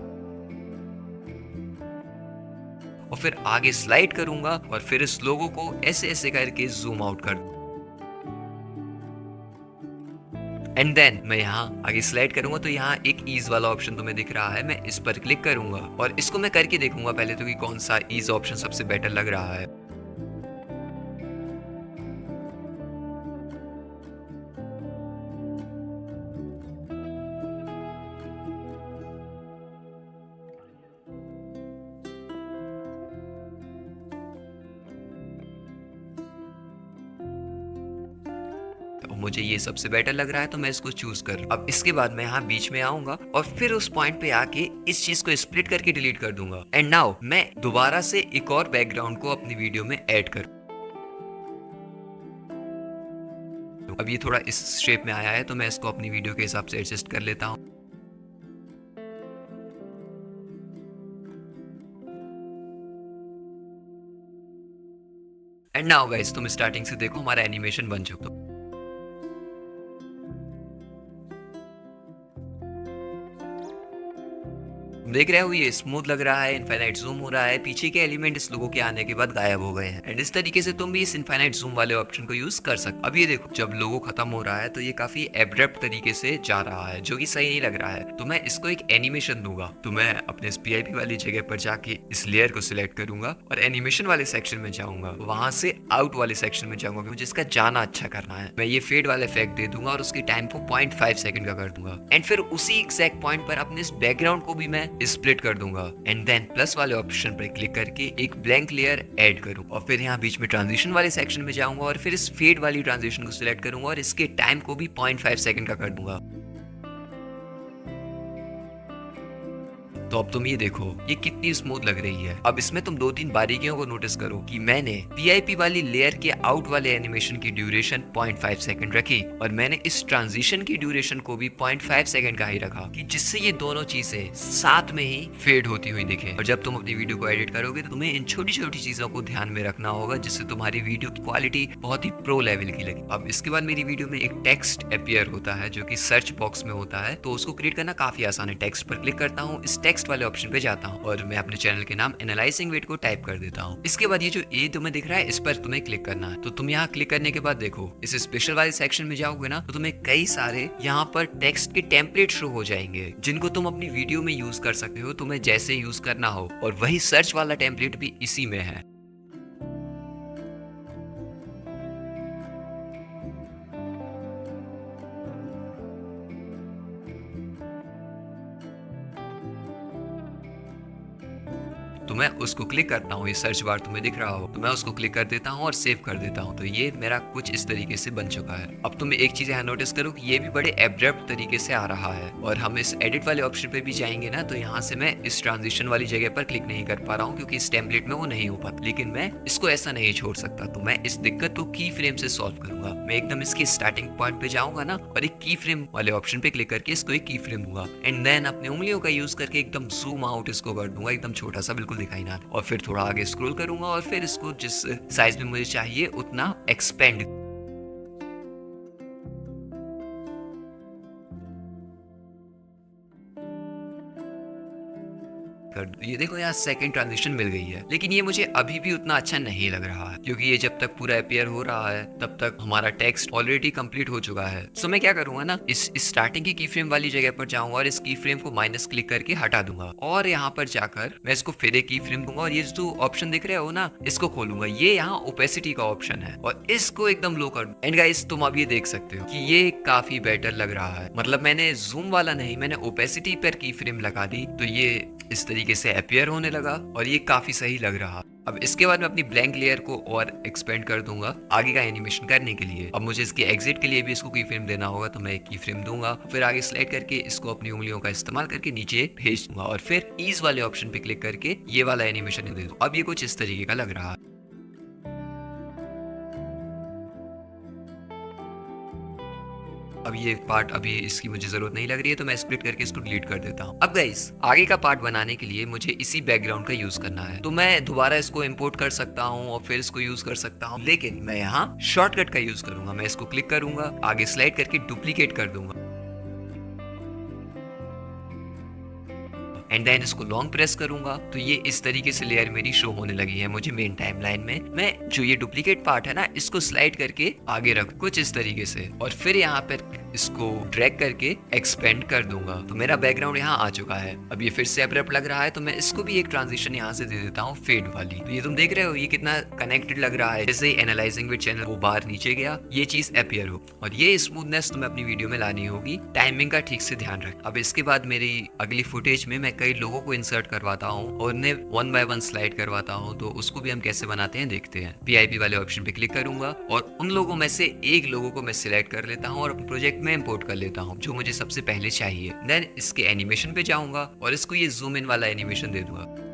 और फिर आगे स्लाइड करूंगा और फिर इस लोगो को ऐसे ऐसे करके जूम आउट कर एंड देन मैं यहाँ आगे स्लाइड करूंगा तो यहाँ एक ईज वाला ऑप्शन तुम्हें दिख रहा है, मैं इस पर क्लिक करूंगा और इसको मैं करके देखूंगा पहले तो कि कौन सा ईज ऑप्शन सबसे बेटर लग रहा है। मुझे ये सबसे बेटर लग रहा है तो मैं इसको चूज कर लूं। अब इसके बाद मैं यहाँ बीच में आऊंगा और फिर उस पॉइंट पे आके इस चीज को स्प्लिट करके डिलीट कर दूंगा। एंड नाउ मैं दोबारा से एक और बैकग्राउंड को अपनी वीडियो में ऐड करूं। अब ये थोड़ा इस शेप में आया है तो मैं इसको अपनी वीडियो के हिसाब से एडजस्ट कर लेता हूँ। एंड नाउ गाइस तुम स्टार्टिंग से देखो हमारा एनिमेशन बन चुका। देख रहे हो ये स्मूथ लग रहा है, इनफाइनाइट जूम हो रहा है, पीछे के एलिमेंट इस लोगों के आने के बाद गायब हो गए हैं। एंड इस तरीके से तुम भी इस इनफाइनाइट जूम वाले ऑप्शन को यूज कर सकते। अब ये देखो जब लोगो खत्म हो रहा है तो ये काफी एब्रप्ट तरीके से जा रहा है जो कि सही नहीं लग रहा है। तो मैं इसको एक एनिमेशन दूंगा। तो मैं अपने इस PIP वाली जगह पर जाके इस लेयर को सिलेक्ट करूंगा और एनिमेशन वाले सेक्शन में जाऊंगा, वहां से आउट वाले सेक्शन में जाऊंगा, मुझे इसका जाना अच्छा करना है। मैं ये फेड वाला इफेक्ट दे दूंगा और उसकी टाइम को 0.5 सेकंड का कर दूंगा। एंड फिर उसी एग्जैक्ट पॉइंट पर अपने इस बैकग्राउंड को भी मैं स्प्लिट कर दूंगा। एंड देन प्लस वाले ऑप्शन पर क्लिक करके एक ब्लैंक लेयर ऐड करूं और फिर यहाँ बीच में ट्रांजिशन वाले सेक्शन में जाऊंगा और फिर इस फेड वाली ट्रांजिशन को सिलेक्ट करूंगा और इसके टाइम को भी 0.5 सेकंड का कर दूंगा। तो अब तुम ये देखो ये कितनी स्मूथ लग रही है। अब इसमें तुम 2-3 बारीकियों को नोटिस करो कि मैंने PIP वाली लेयर के आउट वाले एनिमेशन की ड्यूरेशन 0.5 सेकंड रखी और मैंने इस ट्रांजिशन की ड्यूरेशन को भी 0.5 सेकंड का ही रखा कि जिससे ये दोनों चीजें साथ में ही फेड होती हुई दिखे। और जब तुम अपनी वीडियो को एडिट करोगे तो तुम्हें इन छोटी छोटी चीजों को ध्यान में रखना होगा जिससे तुम्हारी वीडियो की क्वालिटी बहुत ही प्रो लेवल की लगे। अब इसके बाद मेरी वीडियो में एक टेक्स्ट अपीयर होता है जो कि सर्च बॉक्स में होता है, तो उसको क्रिएट करना काफी आसान है। टेक्स्ट पर क्लिक करता हूँ, इस टेक्स्ट वाले ऑप्शन पे जाता हूँ और मैं अपने चैनल के नाम एनालाइजिंग विट को टाइप कर देता हूँ। इसके बाद ये जो ए तुम्हें दिख रहा है इस पर तुम्हें क्लिक करना है। तो तुम यहाँ क्लिक करने के बाद देखो इस स्पेशल वाले सेक्शन में जाओगे ना तो तुम्हें कई सारे यहाँ पर टेक्स्ट के टेम्पलेट शो हो जाएंगे जिनको तुम अपनी वीडियो में यूज कर सकते हो, तुम्हें जैसे यूज करना हो। और वही सर्च वाला टेम्पलेट भी इसी में है। तो मैं उसको क्लिक करता हूँ, ये सर्च बार तुम्हें दिख रहा हो, तो मैं उसको क्लिक कर देता हूँ और सेव कर देता हूँ। तो ये मेरा कुछ इस तरीके से बन चुका है। अब तुम एक चीज यहाँ नोटिस करो कि ये भी बड़े एब्रप्ट तरीके से आ रहा है। और हम इस एडिट वाले ऑप्शन पे भी जाएंगे ना तो यहाँ से मैं इस ट्रांजिशन वाली जगह पर क्लिक नहीं कर पा रहा हूँ क्योंकि इस टेम्पलेट में वो नहीं हो पाता, लेकिन मैं इसको ऐसा नहीं छोड़ सकता। तो मैं इस दिक्कत को की फ्रेम से सॉल्व करूंगा। मैं एकदम इसके स्टार्टिंग पॉइंट पे जाऊंगा ना और एक की फ्रेम वाले ऑप्शन पे क्लिक करके इसको एक की फ्रेम दूंगा एंड देन अपने उंगलियों का यूज करके एकदम जूम आउट इसको कर दूंगा, एकदम छोटा सा, बिल्कुल दिखाई ना। और फिर थोड़ा आगे स्क्रॉल करूंगा और फिर इसको जिस साइज में मुझे चाहिए उतना एक्सपेंड। ये देखो यहाँ सेकंड ट्रांजिशन मिल गई है, लेकिन ये मुझे अभी भी उतना अच्छा नहीं लग रहा है क्योंकि ये जब तक पूरा अपीयर हो रहा है तब तक हमारा टेक्स्ट ऑलरेडी कंप्लीट हो चुका है। सो मैं क्या करूंगा ना, इस स्टार्टिंग की फ्रेम वाली जगह पर जाऊंगा और इस की फ्रेम को माइनस क्लिक करके हटा दूंगा और यहाँ पर जाकर मैं इसको फिर एक की फ्रेम दूंगा और ये जो ऑप्शन दिख रहे हो ना इसको खोलूंगा। ये यहाँ ओपेसिटी का ऑप्शन है और इसको एकदम लो कर। एंड गाइस तुम अब ये देख सकते हो कि ये काफी बेटर लग रहा है। मतलब मैंने जूम वाला नहीं, मैंने ओपेसिटी पर की फ्रेम लगा दी तो ये इस तरीके से अपीयर होने लगा और ये काफी सही लग रहा। अब इसके बाद मैं अपनी ब्लैंक लेयर को और एक्सपेंड कर दूंगा आगे का एनिमेशन करने के लिए। अब मुझे इसके एग्जिट के लिए भी इसको की फ्रेम देना होगा तो मैं एक की फ्रेम दूंगा, फिर आगे स्लाइड करके इसको अपनी उंगलियों का इस्तेमाल करके नीचे भेज दूंगा और फिर ईज वाले ऑप्शन पे क्लिक करके ये वाला एनिमेशन दे दूं। अब ये कुछ इस तरीके का लग रहा है। अब ये पार्ट अभी इसकी मुझे जरूरत नहीं लग रही है तो मैं स्प्लिट करके इसको डिलीट कर देता हूँ। अब गाइस आगे का पार्ट बनाने के लिए मुझे इसी बैकग्राउंड का यूज करना है, तो मैं दोबारा इसको इंपोर्ट कर सकता हूँ और फिर इसको यूज कर सकता हूँ, लेकिन मैं यहाँ शॉर्टकट का यूज करूंगा। मैं इसको क्लिक करूंगा, आगे स्लाइड करके डुप्लीकेट कर दूंगा एंड देन इसको लॉन्ग प्रेस करूंगा तो ये इस तरीके से लेयर मेरी शो होने लगी है मुझे मेन टाइमलाइन में। मैं जो ये डुप्लीकेट पार्ट है ना इसको स्लाइड करके आगे रख कुछ इस तरीके से और फिर यहाँ पर इसको ड्रैग करके एक्सपेंड कर दूंगा। तो मेरा बैकग्राउंड यहाँ आ चुका है। अब ये फिर से अब्रप्ट लग रहा है, तो मैं इसको भी एक ट्रांजिशन यहाँ से दे देता हूँ फेड वाली। तो ये तुम देख रहे हो ये कितना कनेक्टेड लग रहा है। जैसे ही एनालाइजिंग विद चैनल वो बाहर नीचे गया, ये चीज अपीयर हो। और ये स्मूथनेस तुम्हें अपनी वीडियो में लानी होगी, टाइमिंग का ठीक से ध्यान रख। अब इसके बाद मेरी अगली फुटेज में मैं कई लोगों को इंसर्ट करवाता हूँ और उन्हें 1 बाय 1 स्लाइड करवाता हूँ। तो उसको भी हम कैसे बनाते हैं देखते हैं। PIP वाले ऑप्शन पे क्लिक करूंगा और उन लोगों में से एक लोगों को मैं सिलेक्ट कर लेता हूँ और अपने प्रोजेक्ट में इंपोर्ट कर लेता हूँ, जो मुझे सबसे पहले चाहिए। देन इसके एनिमेशन पे जाऊंगा और इसको ये जूम इन वाला एनिमेशन दे दूंगा।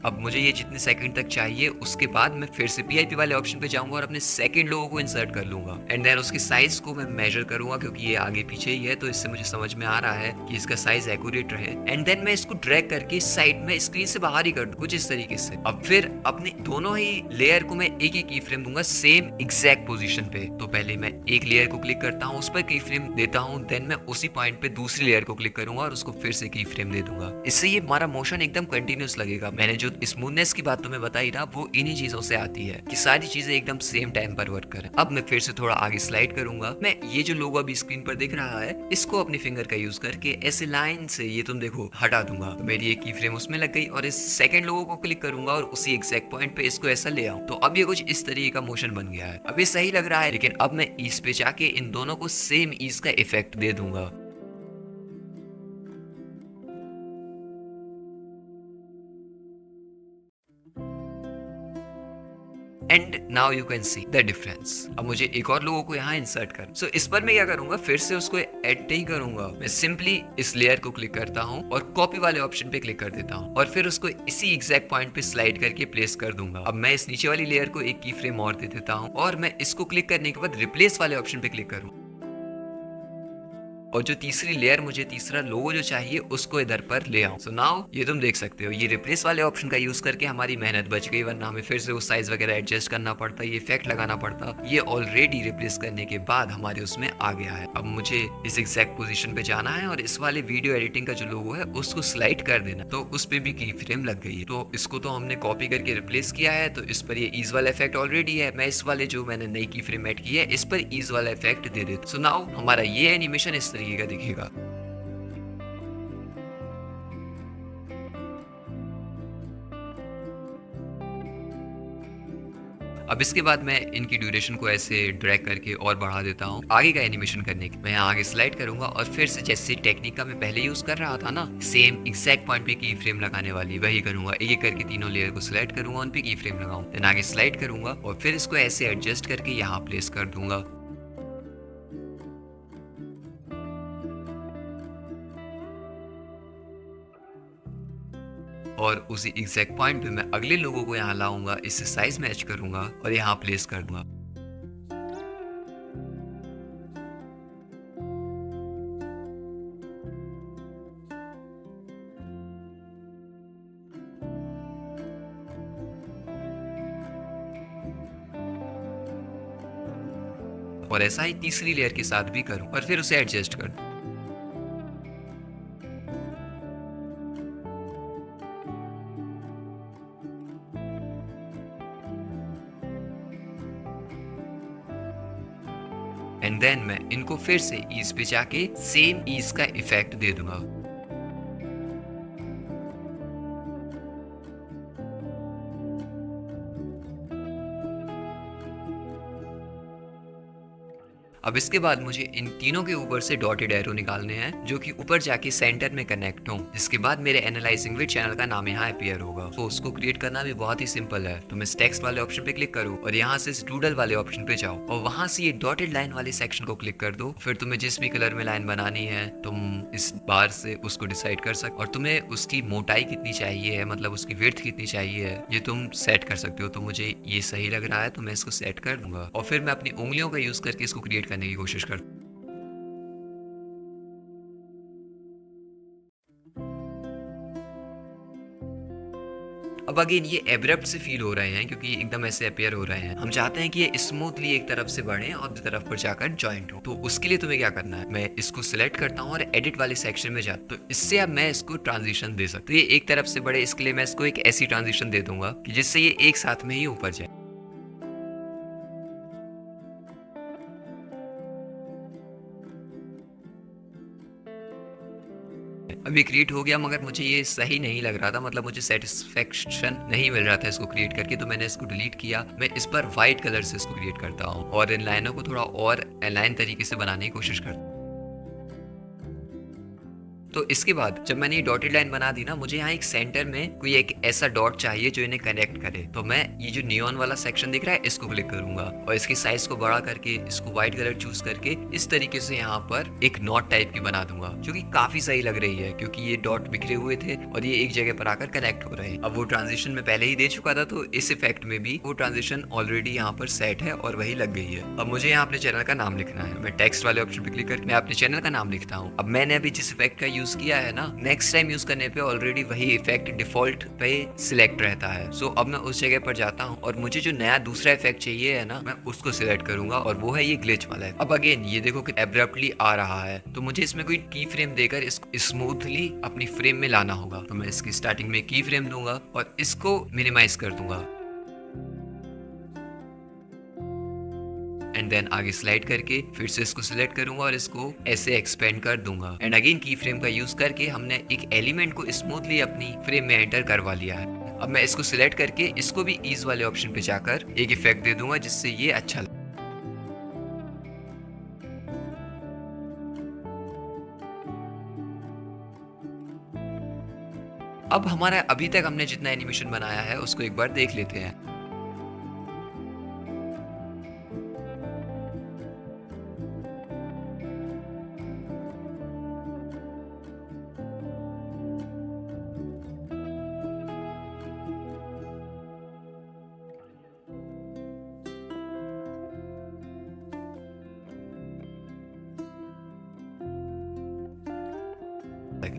अब मुझे ये जितने सेकंड तक चाहिए, उसके बाद मैं फिर से PIP वाले ऑप्शन पे जाऊंगा और अपने सेकंड लोगों को इंसर्ट कर लूंगा। एंड देन उसकी साइज को मैं मेजर करूंगा, क्योंकि ये आगे पीछे ही है, तो इससे मुझे समझ में आ रहा है कि इसका साइज एक्यूरेट रहे। एंड देन मैं इसको ड्रैग करके साइड में स्क्रीन से बाहर ही कर दूं, कुछ इस तरीके से। अब फिर अपने दोनों ही लेयर को मैं एक ही की फ्रेम दूंगा सेम एग्जैक्ट पोजीशन पे। तो पहले मैं एक लेयर को क्लिक करता हूँ, उस पर की फ्रेम देता हूँ, देन मैं उसी पॉइंट पे दूसरी लेयर को क्लिक करूंगा और उसको फिर से की फ्रेम दे दूंगा। इससे ये हमारा मोशन एकदम कंटिन्यूस लगेगा। मैंने जो स्मूथनेस की बात तुम्हें बताई ना, वो इन्हीं चीजों से आती है कि सारी चीजें एकदम सेम टाइम पर वर्क करें। अब मैं फिर से थोड़ा आगे स्लाइड करूंगा। मैं ये जो लोगो अभी स्क्रीन पर दिख रहा है, इसको अपनी फिंगर का यूज करके ऐसे लाइन से ये तुम देखो हटा दूंगा। तो मेरी एक की फ्रेम उसमें लग गई और इस सेकंड लोगो को क्लिक करूंगा और उसी एग्जैक्ट पॉइंट पे इसको ऐसा ले आऊं। तो अब ये कुछ इस तरीके का मोशन बन गया है। अब ये सही लग रहा है, लेकिन अब मैं ईज पे जाके इन दोनों को सेम ईज का इफेक्ट दे दूंगा। And now you can see the difference. अब मुझे एक और लोगों को यहाँ इंसर्ट कर। सो इस पर मैं क्या करूंगा, फिर से उसको ऐड नहीं करूंगा, मैं सिंपली इस लेयर को क्लिक करता हूँ और कॉपी वाले ऑप्शन पे क्लिक कर देता हूँ और फिर उसको इसी एग्जैक्ट पॉइंट पे स्लाइड करके प्लेस कर दूंगा। अब मैं इस नीचे वाली लेयर को एक की फ्रेम और दे देता हूँ और मैं इसको क्लिक करने के बाद रिप्लेस वाले ऑप्शन पे क्लिक करूँ और जो तीसरी लेयर, मुझे तीसरा लोगो जो चाहिए, उसको इधर पर ले आऊं। सो नाउ ये तुम देख सकते हो, ये रिप्लेस वाले ऑप्शन का यूज करके हमारी मेहनत बच गई, वरना हमें फिर से वो साइज वगैरह एडजस्ट करना पड़ता, ये इफेक्ट लगाना पड़ता। ये ऑलरेडी रिप्लेस करने के बाद हमारे उसमें आ गया है। अब मुझे इस एग्जैक्ट पोजीशन पे जाना है और इस वाले वीडियो एडिटिंग का जो लोगो है उसको स्लाइड कर देना। तो उस पे भी की फ्रेम लग गई है। तो इसको तो हमने कॉपी करके रिप्लेस किया है, तो इस पर ये ईज वाला इफेक्ट ऑलरेडी है। मैं इस वाले जो मैंने नई की फ्रेम ऐड की है, इस पर ईज वाला इफेक्ट दे देता। सो नाउ हमारा ये एनिमेशन इस तरीके का दिखेगा। अब इसके बाद मैं इनकी ड्यूरेशन को ऐसे ड्रैग करके और बढ़ा देता हूँ आगे का एनिमेशन करने की। मैं आगे स्लाइड करूंगा और फिर से जैसे टेक्निक का मैं पहले यूज कर रहा था ना, सेम एग्जैक्ट पॉइंट पे की फ्रेम लगाने वाली, वही करूंगा। एक एक करके तीनों लेयर को सिलेक्ट करूंगा, उन पे की फ्रेम लगाऊं, देन आगे स्लाइड करूंगा और फिर इसको ऐसे एडजस्ट करके यहाँ प्लेस कर दूंगा। और उसी एग्जैक्ट पॉइंट पे मैं अगले लोगों को यहाँ लाऊंगा, इससे साइज मैच करूंगा और यहाँ प्लेस कर दूंगा। और ऐसा ही तीसरी लेयर के साथ भी करूं और फिर उसे एडजस्ट कर दूं। एंड देन मैं इनको फिर से ईज पे जाके सेम ईज का इफेक्ट दे दूंगा। अब इसके बाद मुझे इन तीनों के ऊपर से डॉटेड एरो निकालने हैं, जो कि ऊपर जाके सेंटर में कनेक्ट हों। जिसके बाद मेरे एनालाइजिंग विद चैनल का नाम यहाँ अपीयर होगा। तो उसको क्रिएट करना भी बहुत ही सिंपल है। तो मैं टेक्स्ट वाले ऑप्शन पे क्लिक करूँ और यहाँ से डूडल वाले ऑप्शन पे जाओ और वहां से ये डॉटेड लाइन वाले सेक्शन को क्लिक कर दो। फिर तुम्हें जिस भी कलर में लाइन बनानी है, तुम इस बार से उसको डिसाइड कर सकते, और तुम्हें उसकी मोटाई कितनी चाहिए है, मतलब उसकी विड्थ कितनी चाहिए है, ये तुम सेट कर सकते हो। तो मुझे ये सही लग रहा है, तो मैं इसको सेट कर दूंगा और फिर मैं अपनी उंगलियों का यूज करके इसको क्रिएट करने की कोशिश करता हूं। अब अगेन ये एब्रप्ट से फील हो रहे हैं क्योंकि एकदम ऐसे अपेयर हो रहे हैं। हम चाहते हैं कि ये स्मूथली एक तरफ से बढ़े और दूसरी तरफ पर जाकर जॉइंट हो। तो उसके लिए तुम्हें क्या करना है, मैं इसको सिलेक्ट करता हूँ और एडिट वाले सेक्शन में जाता हूँ। तो इससे अब मैं इसको ट्रांजिशन दे सकता हूँ। ये एक तरफ से बढ़े, इसके लिए मैं इसको एक ऐसी ट्रांजिशन दे दूंगा कि जिससे ये एक साथ में ही ऊपर जाए। अभी क्रिएट हो गया, मगर मुझे ये सही नहीं लग रहा था, मतलब मुझे सेटिस्फेक्शन नहीं मिल रहा था इसको क्रिएट करके। तो मैंने इसको डिलीट किया। मैं इस पर व्हाइट कलर से इसको क्रिएट करता हूँ और इन लाइनों को थोड़ा और अलाइन तरीके से बनाने की कोशिश करता हूँ। तो इसके बाद जब मैंने ये डॉटेड लाइन बना दी ना, मुझे यहाँ एक सेंटर में कोई एक ऐसा डॉट चाहिए जो इन्हें कनेक्ट करे। तो मैं ये जो नियॉन वाला सेक्शन दिख रहा है इसको क्लिक करूंगा और इसकी साइज को बड़ा करके इसको व्हाइट कलर चूज करके इस तरीके से यहाँ पर एक नॉट टाइप की बना दूंगा, जो कि काफी सही लग रही है क्योंकि ये डॉट बिखरे हुए थे और ये एक जगह पर आकर कनेक्ट हो रहे हैं। अब वो ट्रांजिशन में पहले ही दे चुका था, तो इस इफेक्ट में भी वो ट्रांजिशन ऑलरेडी यहाँ पर सेट है और वही लग गई है। अब मुझे यहाँ अपने चैनल का नाम लिखना है। मैं टेक्स्ट वाले ऑप्शन पे क्लिक करके मैं अपने चैनल का नाम लिखता हूँ। अब मैंने अभी जिस इफेक्ट का यूज किया है ना, नेक्स्ट टाइम यूज करने पे ऑलरेडी वही इफेक्ट डिफॉल्ट पे सिलेक्ट रहता है। सो अब मैं उस जगह पर जाता हूँ और मुझे जो नया दूसरा इफेक्ट चाहिए है ना, मैं उसको सिलेक्ट करूंगा और वो है ये ग्लिच वाला है। अब अगेन ये देखो कि एब्रप्टली आ रहा है, तो मुझे इसमें कोई की फ्रेम देकर इसको स्मूथली अपनी फ्रेम में लाना होगा। तो मैं इसकी स्टार्टिंग में की फ्रेम दूंगा और इसको मिनिमाइज कर दूंगा एंड देन आगे स्लाइड करके फिर से इसको सिलेक्ट करूंगा और इसको ऐसे एक्सपेंड कर दूंगा। एंड अगेन की फ्रेम का यूज करके हमने एक एलिमेंट को स्मूथली अपनी फ्रेम में एंटर करवा लिया है। अब मैं इसको सिलेक्ट करके इसको भी ईज वाले ऑप्शन पे जाकर एक इफेक्ट दे दूंगा जिससे ये अच्छा लगे। अब हमारा अभी तक हमने जितना एनिमेशन बनाया है उसको एक बार देख लेते हैं।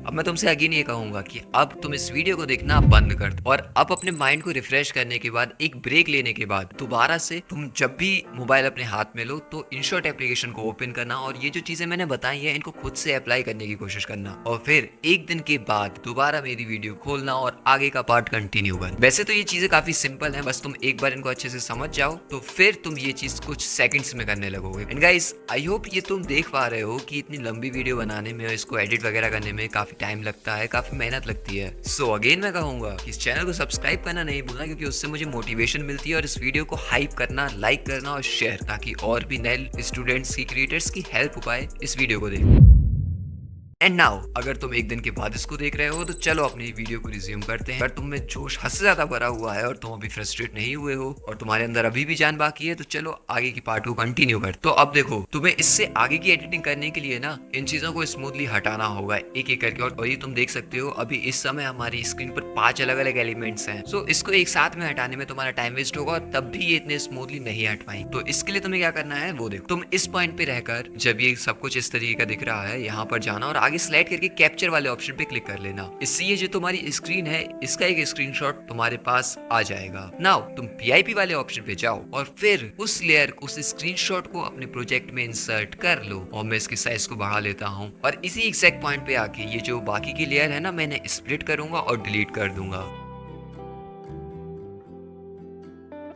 अब मैं तुमसे अगेन ये कहूंगा कि अब तुम इस वीडियो को देखना बंद कर दो और अब अपने माइंड को रिफ्रेश करने के बाद, एक ब्रेक लेने के बाद दोबारा से तुम जब भी मोबाइल अपने हाथ में लो तो इनशॉट एप्लीकेशन को ओपन करना और ये जो चीजें मैंने बताई है इनको खुद से अप्लाई करने की कोशिश करना और फिर एक दिन के बाद दोबारा मेरी वीडियो खोलना और आगे का पार्ट कंटिन्यू कर। वैसे तो ये चीजें काफी सिंपल है, बस तुम एक बार इनको अच्छे से समझ जाओ तो फिर तुम ये चीज कुछ सेकंड्स में करने लगोगे। एंड गाइस, आई होप ये तुम देख पा रहे हो कि इतनी लंबी वीडियो बनाने में, इसको एडिट वगैरह करने में काफी टाइम लगता है, काफी मेहनत लगती है। सो अगेन मैं कहूंगा कि इस चैनल को सब्सक्राइब करना नहीं भूलना, क्योंकि उससे मुझे मोटिवेशन मिलती है और इस वीडियो को हाइप करना, लाइक करना और शेयर, ताकि और भी नए स्टूडेंट्स की, क्रिएटर्स की हेल्प हो पाए इस वीडियो को देख। एंड नाउ अगर तुम एक दिन के बाद इसको देख रहे हो तो चलो अपनी वीडियो को रिज्यूम करते हैं। अगर तुम में जोश हद से ज्यादा भरा हुआ है और तुम अभी फ्रस्ट्रेट नहीं हुए हो और तुम्हारे अंदर अभी भी जान बाकी है तो चलो आगे की पार्ट को कंटिन्यू कर। तो अब देखो, तुम्हें इससे आगे की एडिटिंग करने के लिए ना इन चीजों को स्मूथली हटाना होगा एक एक करके। और ये तुम देख सकते हो अभी इस समय हमारी स्क्रीन पर 5 अलग अलग एलिमेंट्स हैं। सो इसको एक साथ में हटाने में तुम्हारा टाइम वेस्ट होगा और तब भी ये इतने स्मूथली नहीं हट पाएंगे। तो इसके लिए तुम्हें क्या करना है वो देखो। तुम इस पॉइंट पे रहकर जब ये सब कुछ इस तरीके का दिख रहा है, यहाँ पर जाना और आगे स्लाइड करके कैप्चर वाले ऑप्शन पे क्लिक कर लेना। इससे ये जो तुम्हारी स्क्रीन है इसका एक स्क्रीनशॉट तुम्हारे पास आ जाएगा। नाउ तुम PIP वाले ऑप्शन पे जाओ और फिर उस लेयर, उस स्क्रीनशॉट को अपने प्रोजेक्ट में इंसर्ट कर लो। और मैं इसकी साइज को बढ़ा लेता हूँ और इसी एग्जैक्ट पॉइंट पे आके ये जो बाकी की लेयर है ना, मैंने स्प्लिट करूंगा और डिलीट कर दूंगा।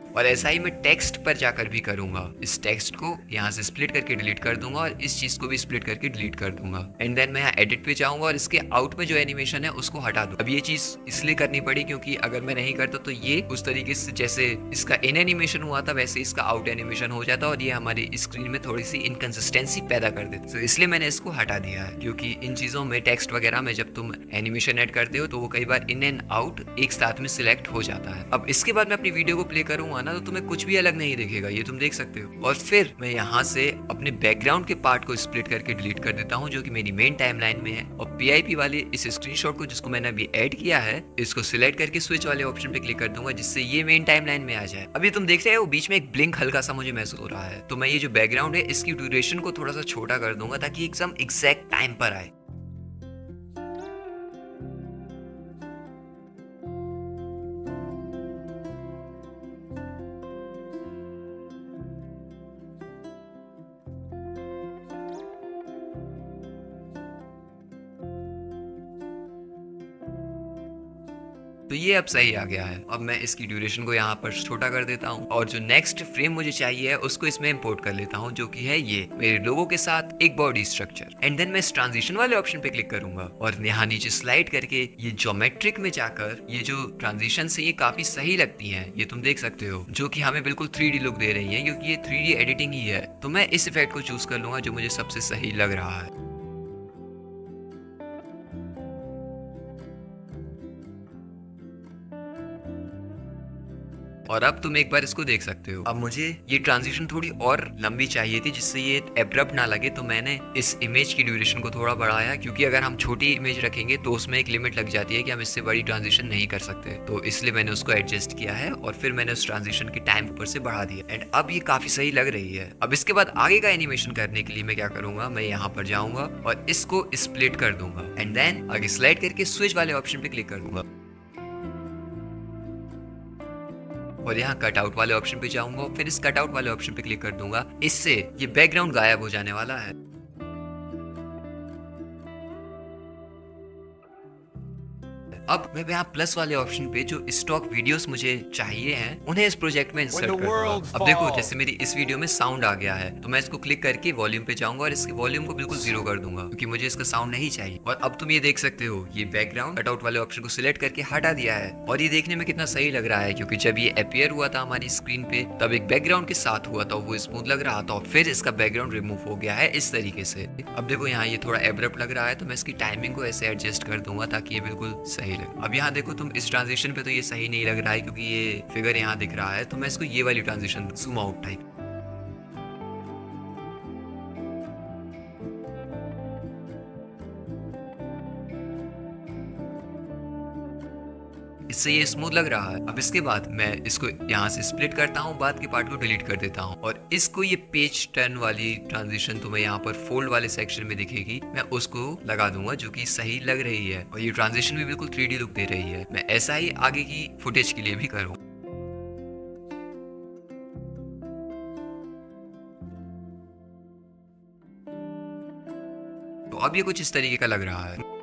और ऐसा ही मैं टेक्स्ट पर जाकर भी करूंगा। इस टेक्स्ट को यहाँ से स्प्लिट करके डिलीट कर दूंगा और इस चीज को भी स्प्लिट करके डिलीट कर दूंगा। एंड देन मैं यहाँ एडिट पे जाऊंगा और इसके आउट में जो एनिमेशन है उसको हटा दूं। अब ये चीज इसलिए करनी पड़ी क्योंकि अगर मैं नहीं करता तो ये उस तरीके से जैसे इसका इन एनिमेशन हुआ था वैसे इसका आउट एनिमेशन हो जाता और ये हमारी स्क्रीन में थोड़ी सी इनकंसिस्टेंसी पैदा कर देता। तो इसलिए मैंने इसको हटा दिया है, क्योंकि इन चीजों में, टेक्स्ट वगैरह में जब तुम एनिमेशन ऐड करते हो तो वो कई बार इन एंड आउट एक साथ में सिलेक्ट हो जाता है। अब इसके बाद मैं अपनी वीडियो को प्ले करूंगा ना तो तुम्हें कुछ भी अलग नहीं दिखेगा, ये तुम देख सकते हो। और फिर मैं यहाँ से अपने बैकग्राउंड के पार्ट को स्प्लिट करके डिलीट कर देता हूँ जो कि मेरी मेन टाइमलाइन में है। और PIP वाले इस स्क्रीनशॉट को जिसको मैंने अभी ऐड किया है, इसको सिलेक्ट करके स्विच वाले ऑप्शन पे क्लिक कर दूंगा जिससे ये मेन टाइमलाइन में आ जाए। अभी तुम देख रहे हो बीच में एक ब्लिंक हल्का सा मुझे महसूस हो रहा है, तो मैं ये जो बैकग्राउंड है इसकी ड्यूरेशन को थोड़ा सा छोटा कर दूंगा ताकि एकदम एग्जैक्ट टाइम पर आए। तो ये अब सही आ गया है। अब मैं इसकी ड्यूरेशन को यहाँ पर छोटा कर देता हूँ और जो नेक्स्ट फ्रेम मुझे चाहिए है उसको इसमें इंपोर्ट कर लेता हूँ, जो कि है ये मेरे लोगो के साथ एक बॉडी स्ट्रक्चर। एंड देन मैं इस ट्रांजिशन वाले ऑप्शन पे क्लिक करूंगा और यहाँ नीचे स्लाइड करके ये ज्योमेट्रिक में जाकर ये जो ट्रांजिशन है ये काफी सही लगती है, ये तुम देख सकते हो, जो कि हमें बिल्कुल 3D लुक दे रही है क्योंकि ये 3D एडिटिंग ही है। तो मैं इस इफेक्ट को चूज कर लूंगा जो मुझे सबसे सही लग रहा है। और अब तुम एक बार इसको देख सकते हो। अब मुझे ये ट्रांजिशन थोड़ी और लंबी चाहिए थी जिससे ये एब्रप्ट ना लगे, तो मैंने इस इमेज की ड्यूरेशन को थोड़ा बढ़ाया, क्योंकि अगर हम छोटी इमेज रखेंगे तो उसमें एक लिमिट लग जाती है कि हम इससे बड़ी ट्रांजिशन नहीं कर सकते। तो इसलिए मैंने उसको एडजस्ट किया है और फिर मैंने उस ट्रांजिशन की टाइम ऊपर से बढ़ा दिया एंड अब ये काफी सही लग रही है। अब इसके बाद आगे का एनिमेशन करने के लिए मैं क्या करूंगा, मैं यहाँ पर जाऊंगा और इसको स्प्लिट कर दूंगा एंड देन आगे स्लाइड करके स्विच वाले ऑप्शन पे क्लिक कर दूंगा और यहाँ कटआउट वाले ऑप्शन पे जाऊंगा और फिर इस कटआउट वाले ऑप्शन पे क्लिक कर दूंगा। इससे ये बैकग्राउंड गायब हो जाने वाला है। अब मैं यहाँ प्लस वाले ऑप्शन पे जो स्टॉक वीडियोस मुझे चाहिए हैं उन्हें इस प्रोजेक्ट में इंसर्ट करूंगा। अब देखो जैसे मेरी इस वीडियो में साउंड आ गया है, तो मैं इसको क्लिक करके वॉल्यूम पे जाऊंगा और इसके वॉल्यूम को बिल्कुल 0 कर दूंगा क्योंकि मुझे इसका साउंड नहीं चाहिए। और अब तुम ये देख सकते हो ये बैकग्राउंड कटआउट वाले ऑप्शन को सिलेक्ट करके हटा दिया है और ये देखने में कितना सही लग रहा है, क्योंकि जब ये अपीयर हुआ था हमारी स्क्रीन पे तब एक बैकग्राउंड के साथ हुआ था, वो स्मूथ लग रहा था और फिर इसका बैकग्राउंड रिमूव हो गया है इस तरीके से। अब देखो यहाँ ये थोड़ा एब्रप्ट लग रहा है, तो मैं इसकी टाइमिंग को ऐसे एडजस्ट कर दूंगा ताकि ये बिल्कुल सही लगे। अब यहाँ देखो तुम इस ट्रांजिशन पे तो ये सही नहीं लग रहा है क्योंकि ये फिगर यहाँ दिख रहा है, तो मैं इसको ये वाली ट्रांजिशन जूम आउट टाइप, इससे ये स्मूथ लग रहा है। अब इसके बाद मैं इसको यहाँ से स्प्लिट करता हूँ, बाद के पार्ट को डिलीट कर देता हूँ और इसको ये पेज टर्न वाली ट्रांजिशन तुम्हें यहाँ पर फोल्ड वाले सेक्शन में दिखेगी, मैं उसको लगा दूंगा जो कि सही लग रही है और ये ट्रांजिशन भी बिल्कुल 3D लुक दे रही है। मैं ऐसा ही आगे की फुटेज के लिए भी करूँ। तो अब ये कुछ इस तरीके का लग रहा है।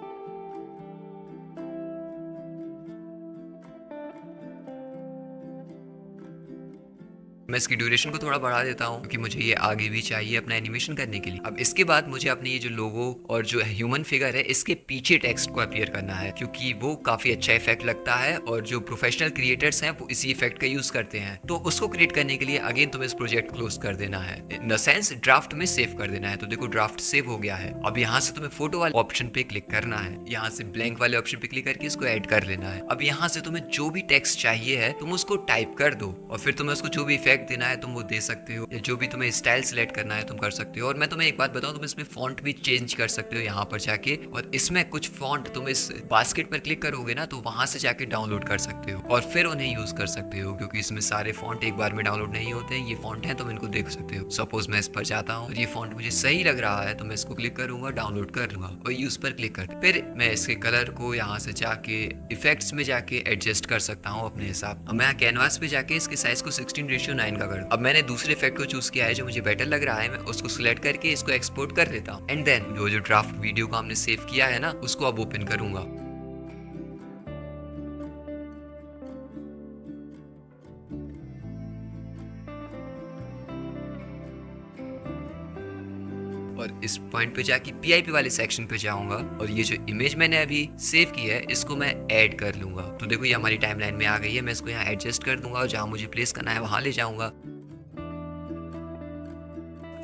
मैं इसकी ड्यूरेशन को थोड़ा बढ़ा देता हूँ क्योंकि मुझे ये आगे भी चाहिए अपना एनिमेशन करने के लिए। अब इसके बाद मुझे अपने ये जो लोगो और जो ह्यूमन फिगर है इसके पीछे टेक्स्ट को अपीयर करना है, क्योंकि वो काफी अच्छा इफेक्ट लगता है और जो प्रोफेशनल क्रिएटर्स हैं वो इसी इफेक्ट का यूज करते हैं। तो उसको क्रिएट करने के लिए अगेन तुम्हें इस प्रोजेक्ट क्लोज कर देना है, इन द सेंस ड्राफ्ट में सेव कर देना है। तो देखो ड्राफ्ट सेव हो गया है। अब यहाँ से तुम्हें फोटो वाले ऑप्शन पे क्लिक करना है, यहाँ से ब्लैंक वाले ऑप्शन पे क्लिक करके इसको ऐड कर लेना है। अब यहाँ से तुम्हें जो भी टेक्स्ट चाहिए है तुम उसको टाइप कर दो और फिर तुम्हें उसको जो भी इफेक्ट देना है तुम वो दे सकते हो, या जो भी तुम्हें स्टाइल सिलेक्ट करना है तुम कर सकते हो। और मैं तुम्हें एक बात बताऊं, तुम इसमें फॉन्ट भी चेंज कर सकते हो यहाँ पर जाके, और इसमें कुछ फॉन्ट तुम इस बास्केट पर क्लिक करोगे ना तो वहां से जाके डाउनलोड कर सकते हो और फिर उन्हें यूज कर सकते हो, क्योंकि इसमें सारे फॉन्ट एक बार में डाउनलोड नहीं होते हैं। ये फॉन्ट है तुम इनको देख सकते हो। सपोज मैं इस पर जाता हूँ और ये फॉन्ट मुझे सही लग रहा है तो मैं इसको क्लिक करूंगा, डाउनलोड कर लूंगा और यूज पर क्लिक कर, फिर मैं इसके कलर को यहाँ से जाके इफेक्ट्स में जाके एडजस्ट कर सकता हूँ अपने हिसाब। अब मैं कैनवास पे जाके इसके साइज को 16:9 का कर। अब मैंने दूसरे इफेक्ट को चूज किया है जो मुझे बेटर लग रहा है, मैं उसको सिलेक्ट करके इसको एक्सपोर्ट कर लेता हूँ एंड देन जो ड्राफ्ट वीडियो को हमने सेव किया है ना उसको अब ओपन करूंगा। और इस पॉइंट पे जाके PIP वाले सेक्शन पे जाऊंगा और ये जो इमेज मैंने अभी सेव की है इसको मैं ऐड कर लूंगा। तो देखो ये हमारी टाइमलाइन में आ गई है। मैं इसको यहाँ एडजस्ट कर दूंगा और जहां मुझे प्लेस करना है वहां ले जाऊंगा,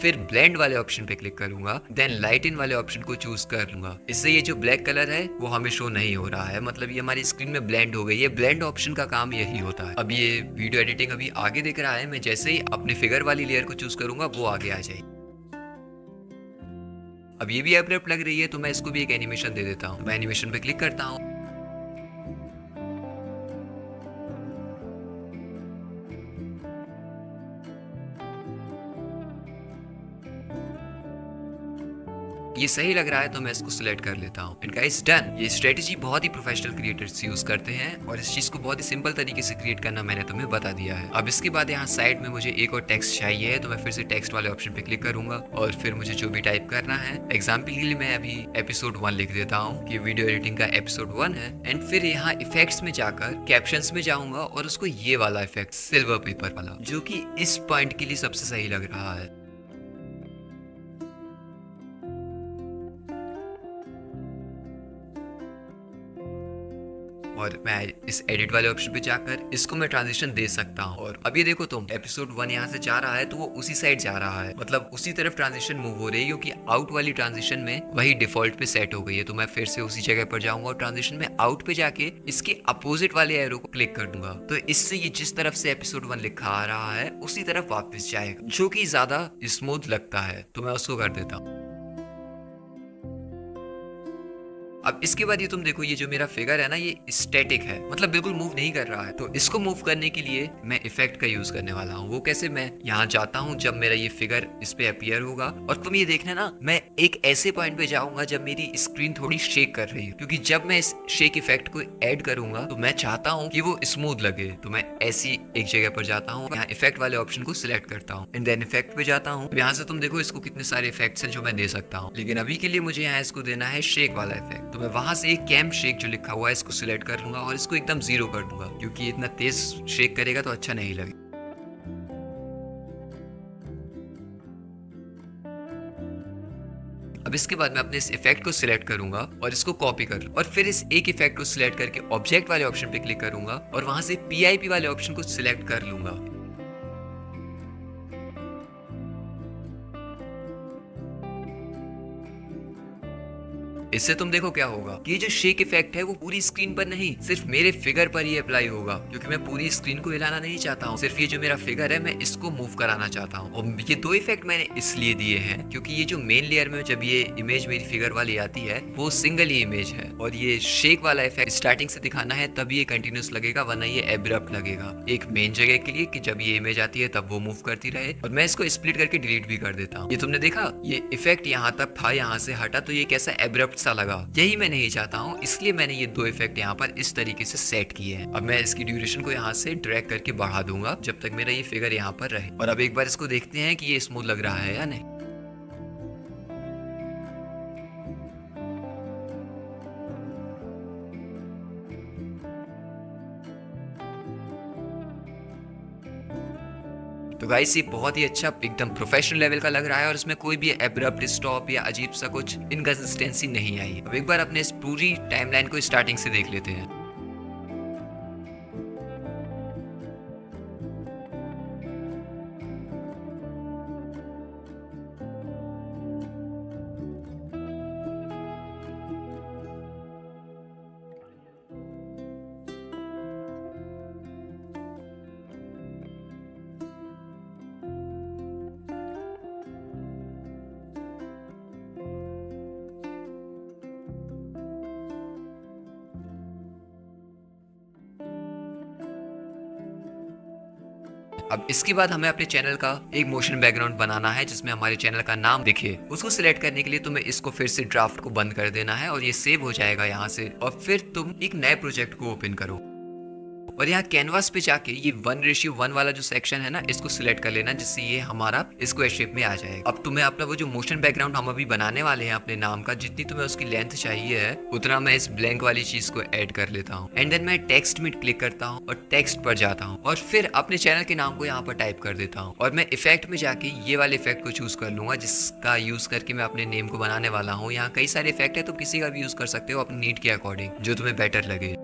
फिर ब्लेंड वाले ऑप्शन पे क्लिक करूंगा, देन लाइट इन वाले ऑप्शन को चूज कर लूंगा। इससे ये जो ब्लैक कलर है वो हमें शो नहीं हो रहा है, मतलब ये हमारी स्क्रीन में ब्लेंड हो गई है। ब्लेंड ऑप्शन का काम यही होता है। अब ये वीडियो एडिटिंग अभी आगे दिख रहा है, मैं जैसे ही अपने फिगर वाली लेयर को चूज करूंगा वो आगे आ जाएगी। अब ये भी एब्रप्ट लग रही है तो मैं इसको भी एक एनिमेशन दे देता हूँ। मैं एनिमेशन पे क्लिक करता हूँ, ये सही लग रहा है तो मैं इसको सिलेक्ट कर लेता हूँ। And guys done. ये स्ट्रेटेजी बहुत ही प्रोफेशनल क्रिएटर्स यूज करते हैं और इस चीज को बहुत ही सिंपल तरीके से क्रिएट करना मैंने तुम्हें बता दिया है। अब इसके बाद यहाँ साइड में मुझे एक और टेक्स्ट चाहिए है, तो मैं फिर से टेक्स्ट वाले ऑप्शन पे क्लिक करूंगा और फिर मुझे जो भी टाइप करना है, एग्जाम्पल के लिए मैं अभी एपिसोड 1 लिख देता हूँ कि वीडियो एडिटिंग का एपिसोड 1 है। एंड फिर यहाँ इफेक्ट्स में जाकर कैप्शंस में जाऊंगा और उसको ये वाला इफेक्ट सिल्वर पेपर वाला, जो कि इस पॉइंट के लिए सबसे सही लग रहा है। और मैं इस एडिट वाले ऑप्शन पे जाकर इसको मैं ट्रांजिशन दे सकता हूँ। और अब ये देखो तुम, एपिसोड 1 यहाँ से जा रहा है तो वो उसी साइड जा रहा है, मतलब उसी तरफ ट्रांजिशन मूव हो रही है, क्योंकि आउट वाली ट्रांजिशन में वही डिफॉल्ट पे सेट हो गई है। तो मैं फिर से उसी जगह पर जाऊंगा और ट्रांजिशन में आउट पे जाके इसके अपोजिट वाले एरो को क्लिक कर दूंगा। तो इससे ये जिस तरफ से एपिसोड 1 लिखा आ रहा है उसी तरफ वापस जाएगा, जो कि ज्यादा स्मूथ लगता है। तो मैं उसको कर देता हूँ। अब इसके बाद ये तुम देखो, ये जो मेरा फिगर है ना, ये स्टैटिक है, मतलब बिल्कुल मूव नहीं कर रहा है। तो इसको मूव करने के लिए मैं इफेक्ट का यूज करने वाला हूँ। वो कैसे? मैं यहाँ जाता हूँ जब मेरा ये फिगर इस पे अपीयर होगा, और तुम ये देखना ना, मैं एक ऐसे पॉइंट पे जाऊंगा जब मेरी स्क्रीन थोड़ी शेक कर रही है, क्योंकि जब मैं इस शेक इफेक्ट को ऐड करूंगा तो मैं चाहता हूँ कि वो स्मूथ लगे। तो मैं ऐसी एक जगह पर जाता हूँ, यहाँ इफेक्ट वाले ऑप्शन को सिलेक्ट करता हूँ एंड देन इफेक्ट पे जाता हूँ। यहाँ से तुम देखो इसको कितने सारे इफेक्ट्स हैं जो मैं दे सकता हूँ, लेकिन अभी के लिए मुझे यहाँ इसको देना है शेक वाला इफेक्ट। तो मैं वहां से एक कैम शेक जो लिखा हुआ है इसको सिलेक्ट कर लूंगा और इसको एकदम 0 कर दूंगा, क्योंकि इतना तेज शेक करेगा तो अच्छा नहीं लगेगा। अब इसके बाद मैं अपने इस इफेक्ट को सिलेक्ट करूंगा और इसको कॉपी कर लूं, और फिर इस एक इफेक्ट को सिलेक्ट करके ऑब्जेक्ट वाले ऑप्शन पे क्लिक करूंगा और वहां से PIP वाले ऑप्शन को सिलेक्ट कर लूंगा। इससे तुम देखो क्या होगा कि ये जो शेक इफेक्ट है वो पूरी स्क्रीन पर नहीं, सिर्फ मेरे फिगर पर ही अप्लाई होगा, क्योंकि मैं पूरी स्क्रीन को हिलाना नहीं चाहता हूँ, सिर्फ ये जो मेरा फिगर है मैं इसको मूव कराना चाहता हूँ। और ये दो इफेक्ट मैंने इसलिए दिए हैं क्योंकि ये जो मेन लेयर में जब ये इमेज मेरी फिगर वाली आती है वो सिंगल ही इमेज है, और ये शेक वाला इफेक्ट स्टार्टिंग से दिखाना है तभी ये कंटिन्यूस लगेगा, वरना ये एब्रप्ट लगेगा एक मेन जगह के लिए कि जब ये इमेज आती है तब वो मूव करती रहे। और मैं इसको स्प्लिट करके डिलीट भी कर देता हूँ। ये तुमने देखा, ये इफेक्ट यहाँ तक था, यहाँ से हटा तो ये कैसा एब्रप्ट सा लगा। यही मैं नहीं चाहता हूँ, इसलिए मैंने ये दो इफेक्ट यहाँ पर इस तरीके से सेट किए हैं। अब मैं इसकी ड्यूरेशन को यहाँ से ड्रैग करके बढ़ा दूंगा जब तक मेरा ये फिगर यहाँ पर रहे। और अब एक बार इसको देखते हैं कि ये स्मूथ लग रहा है या नहीं। तो गाइस ये बहुत ही अच्छा एकदम प्रोफेशनल लेवल का लग रहा है, और इसमें कोई भी एब्रप्ट स्टॉप या अजीब सा कुछ इनकंसिस्टेंसी नहीं आई। अब एक बार अपने इस पूरी टाइमलाइन को स्टार्टिंग से देख लेते हैं। अब इसके बाद हमें अपने चैनल का एक मोशन बैकग्राउंड बनाना है जिसमें हमारे चैनल का नाम दिखे। उसको सिलेक्ट करने के लिए तुम्हें इसको फिर से ड्राफ्ट को बंद कर देना है और ये सेव हो जाएगा यहाँ से, और फिर तुम एक नए प्रोजेक्ट को ओपन करो और यहाँ कैनवास पे जाके ये 1:1 वाला जो सेक्शन है ना, इसको सिलेक्ट कर लेना, जिससे ये हमारा स्क्वायर शेप में आ जाएगा। अब तुम्हें अपना वो जो मोशन बैकग्राउंड हम अभी बनाने वाले हैं अपने नाम का, जितनी तुम्हें उसकी लेंथ चाहिए है उतना मैं इस ब्लैंक वाली चीज को ऐड कर लेता हूँ। एंड देन मैं टेक्स्ट में क्लिक करता हूँ और टेक्स्ट पर जाता हूँ और फिर अपने चैनल के नाम को यहाँ पर टाइप कर देता हूँ, और मैं इफेक्ट में जाके ये वाले इफेक्ट को चूज कर लूंगा जिसका यूज करके मैं अपने नेम को बनाने वाला हूँ। यहाँ कई सारे इफेक्ट है, तुम किसी का भी यूज कर सकते हो अपनी नीड के अकॉर्डिंग, जो तुम्हें बेटर लगे।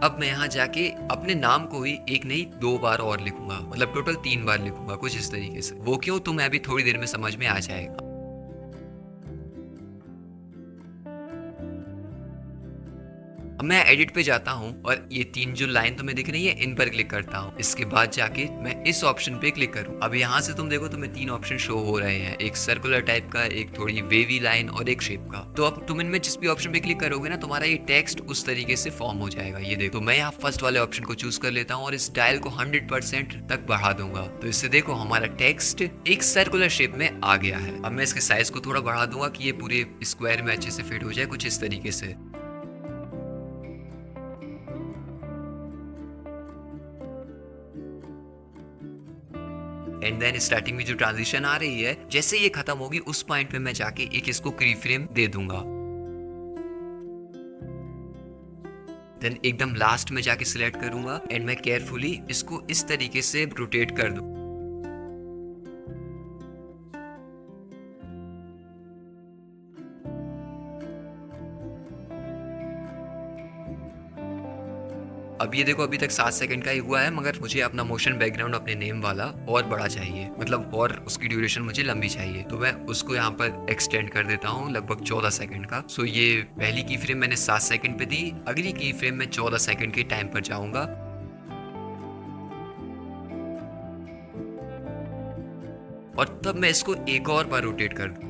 अब मैं यहाँ जाके अपने नाम को ही एक नहीं 2 बार और लिखूंगा, मतलब टोटल 3 बार लिखूंगा कुछ इस तरीके से। वो क्यों, तुम्हें अभी थोड़ी देर में समझ में आ जाएगा। अब मैं एडिट पे जाता हूँ और ये 3 जो लाइन तुम्हें दिख रही है इन पर क्लिक करता हूँ। इसके बाद जाके मैं इस ऑप्शन पे क्लिक करूँ। अब यहाँ से तुम देखो तुम्हें 3 ऑप्शन शो हो रहे हैं, एक सर्कुलर टाइप का, एक थोड़ी वेवी लाइन और एक शेप का। तो अब तुम इनमें जिस भी ऑप्शन पे क्लिक करोगे ना, तुम्हारा ये टेक्स्ट उस तरीके से फॉर्म हो जाएगा। ये देखो, तो मैं यहाँ फर्स्ट वाले ऑप्शन को चूज कर लेता हूँ और इस डायल को 100% तक बढ़ा दूंगा। तो इससे देखो हमारा टेक्स्ट एक सर्कुलर शेप में आ गया है। अब मैं इसके साइज को थोड़ा बढ़ा दूंगा कि ये पूरे स्क्वायर में अच्छे से फिट हो जाए, कुछ इस तरीके से। एंड देन स्टार्टिंग में जो ट्रांजिशन आ रही है, जैसे ये खत्म होगी उस पॉइंट पे मैं जाके एक इसको की फ्रेम दे दूंगा। देन एकदम लास्ट में जाके सिलेक्ट करूंगा एंड मैं केयरफुली इसको इस तरीके से रोटेट कर दूं। अब ये देखो अभी तक 7 सेकंड का ही हुआ है, मगर मुझे अपना मोशन बैकग्राउंड अपने नेम वाला और बड़ा चाहिए, मतलब और उसकी ड्यूरेशन मुझे लंबी चाहिए। तो मैं उसको यहाँ पर एक्सटेंड कर देता हूँ लगभग 14 सेकंड का। सो ये पहली की फ्रेम मैंने 7 सेकंड पे दी, अगली की फ्रेम में 14 सेकंड के टाइम पर जाऊंगा। और तब मैं इसको एक और बार रोटेट कर दूं।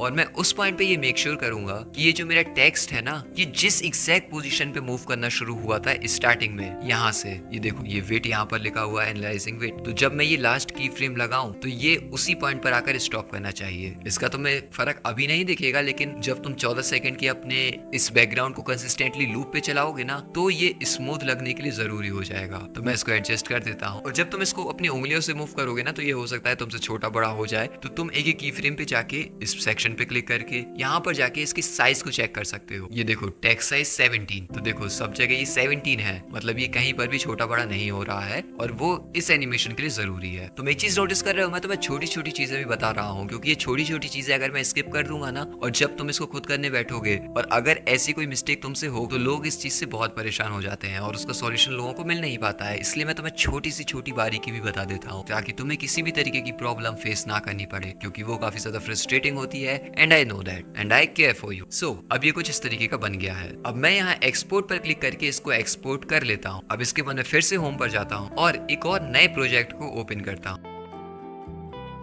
और मैं उस पॉइंट पे ये मेक श्योर करूंगा कि ये जो मेरा टेक्स्ट है ना, ये जिस एग्जैक्ट पोजीशन पे मूव करना शुरू हुआ था स्टार्टिंग में, यहाँ से ये देखो ये वेट यहाँ पर लिखा हुआ है, एनालाइजिंग वेट। तो जब मैं ये लास्ट की फ्रेम लगाऊं तो ये उसी पॉइंट पर आकर स्टॉप करना चाहिए। इसका तुम्हें फर्क अभी नहीं दिखेगा, लेकिन जब तुम 14 सेकंड की अपने इस बैकग्राउंड को कंसिस्टेंटली लूप पे चलाओगे ना, तो ये स्मूथ लगने के लिए जरूरी हो जाएगा। तो मैं इसको एडजस्ट कर देता हूँ। और जब तुम इसको अपनी उंगलियों से मूव करोगे ना, तो ये हो सकता है तुमसे छोटा बड़ा हो जाए। तो तुम एक की फ्रेम पे जाके इस सेक्शन पे क्लिक करके यहाँ पर जाके इसकी साइज को चेक कर सकते हो। ये देखो टेक्स्ट साइज 17। तो देखो सब जगह ये 17 है, मतलब ये कहीं पर भी छोटा बड़ा नहीं हो रहा है, और वो इस एनिमेशन के लिए जरूरी है। तुम एक चीज नोटिस कर रहे हो, मैं तुम्हें छोटी छोटी चीजें भी बता रहा हूँ, क्योंकि ये छोटी छोटी चीजें अगर मैं स्किप कर दूंगा ना, और जब तुम इसको खुद करने बैठोगे और अगर ऐसी कोई मिस्टेक तुमसे हो, तो लोग इस चीज से बहुत परेशान हो जाते हैं और उसका सॉल्यूशन लोगों को मिल नहीं पाता है। इसलिए मैं तुम्हें छोटी सी छोटी बारीकी भी बता देता हूँ, ताकि तुम्हें किसी भी तरीके की प्रॉब्लम फेस ना करनी पड़े, क्योंकि वो काफी ज्यादा फ्रस्ट्रेटिंग होती है। And I know that and I care for you. So अब ये कुछ इस तरीके का बन गया है। अब मैं यहाँ एक्सपोर्ट पर क्लिक करके इसको एक्सपोर्ट कर लेता हूँ। अब इसके बाद मैं फिर से होम पर जाता हूँ और एक और नए प्रोजेक्ट को ओपन करता हूँ,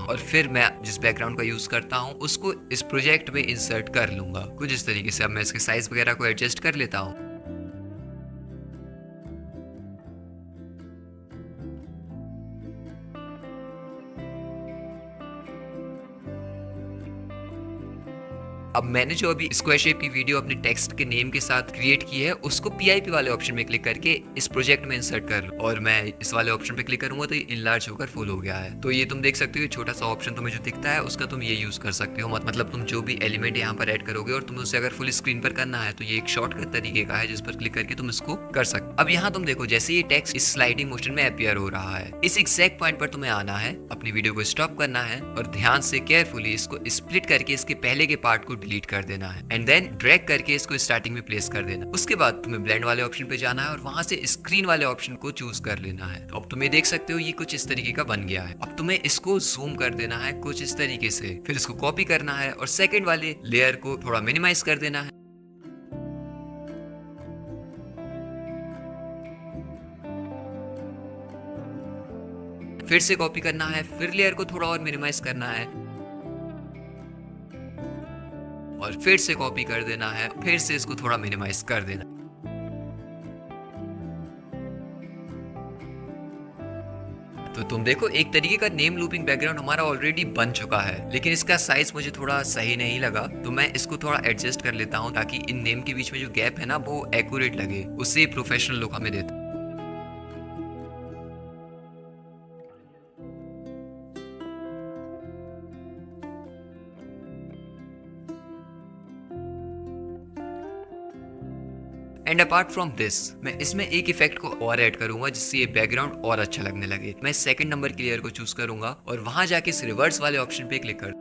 और फिर मैं जिस बैकग्राउंड का यूज करता हूँ उसको इस प्रोजेक्ट में इंसर्ट कर लूंगा कुछ इस तरीके से। अब मैं इसके साइज वगैरह को एडजस्ट कर लेता हूँ। अब मैंने जो अभी स्क्वायर शेप की वीडियो अपने टेक्स्ट के नेम के साथ क्रिएट की है, उसको PIP वाले ऑप्शन में क्लिक करके इस प्रोजेक्ट में इंसर्ट कर लो, और मैं इस वाले ऑप्शन पे क्लिक करूंगा तो ये इनलार्ज होकर फुल हो गया है। तो ये तुम देख सकते हो, छोटा सा ऑप्शन तुम्हें जो दिखता है उसका तुम ये यूज कर सकते हो। मतलब तुम जो भी एलिमेंट यहाँ पर ऐड करोगे और तुम्हें उसे अगर फुल स्क्रीन पर करना है, तो ये एक शॉर्टकट तरीके का है जिस पर क्लिक करके तुम इसको कर सकते। अब यहाँ तुम देखो जैसे ये टेक्स्ट इस स्लाइडिंग मोशन में अपीयर हो रहा है, इस एग्जैक्ट पॉइंट पर तुम्हें आना है, अपनी वीडियो को स्टॉप करना है और ध्यान से केयरफुली इसको स्प्लिट करके इसके पहले के पार्ट को डिलीट कर देना है, एंड देन ड्रैग करके इसको स्टार्टिंग में प्लेस कर देना। उसके बाद तुम्हें ब्लेंड वाले ऑप्शन पे जाना है और वहां से स्क्रीन वाले ऑप्शन को चूज कर लेना है। तो अब तुम्हें देख सकते हो ये कुछ इस तरीके का बन गया है। अब तुम्हें इसको जूम कर देना है कुछ इस तरीके से, फिर इसको कॉपी करना है और सेकंड वाले लेयर को थोड़ा मिनिमाइज कर देना है। फिर से कॉपी करना है, फिर लेयर को थोड़ा और मिनिमाइज करना है, और फिर से कॉपी कर देना है, फिर से इसको थोड़ा मिनिमाइज कर देना। तो तुम देखो एक तरीके का नेम लूपिंग बैकग्राउंड हमारा ऑलरेडी बन चुका है, लेकिन इसका साइज मुझे थोड़ा सही नहीं लगा, तो मैं इसको थोड़ा एडजस्ट कर लेता हूँ ताकि इन नेम के बीच में जो गैप है ना वो एक्यूरेट लगे, उससे प्रोफेशनल लुक हमें देता। एंड अपार्ट फ्रॉम दिस, मैं इसमें एक इफेक्ट को और ऐड करूंगा जिससे ये बैकग्राउंड और अच्छा लगने लगे। मैं सेकंड नंबर की लेयर को चूज करूंगा और वहां जाके इस रिवर्स वाले ऑप्शन पे क्लिक कर,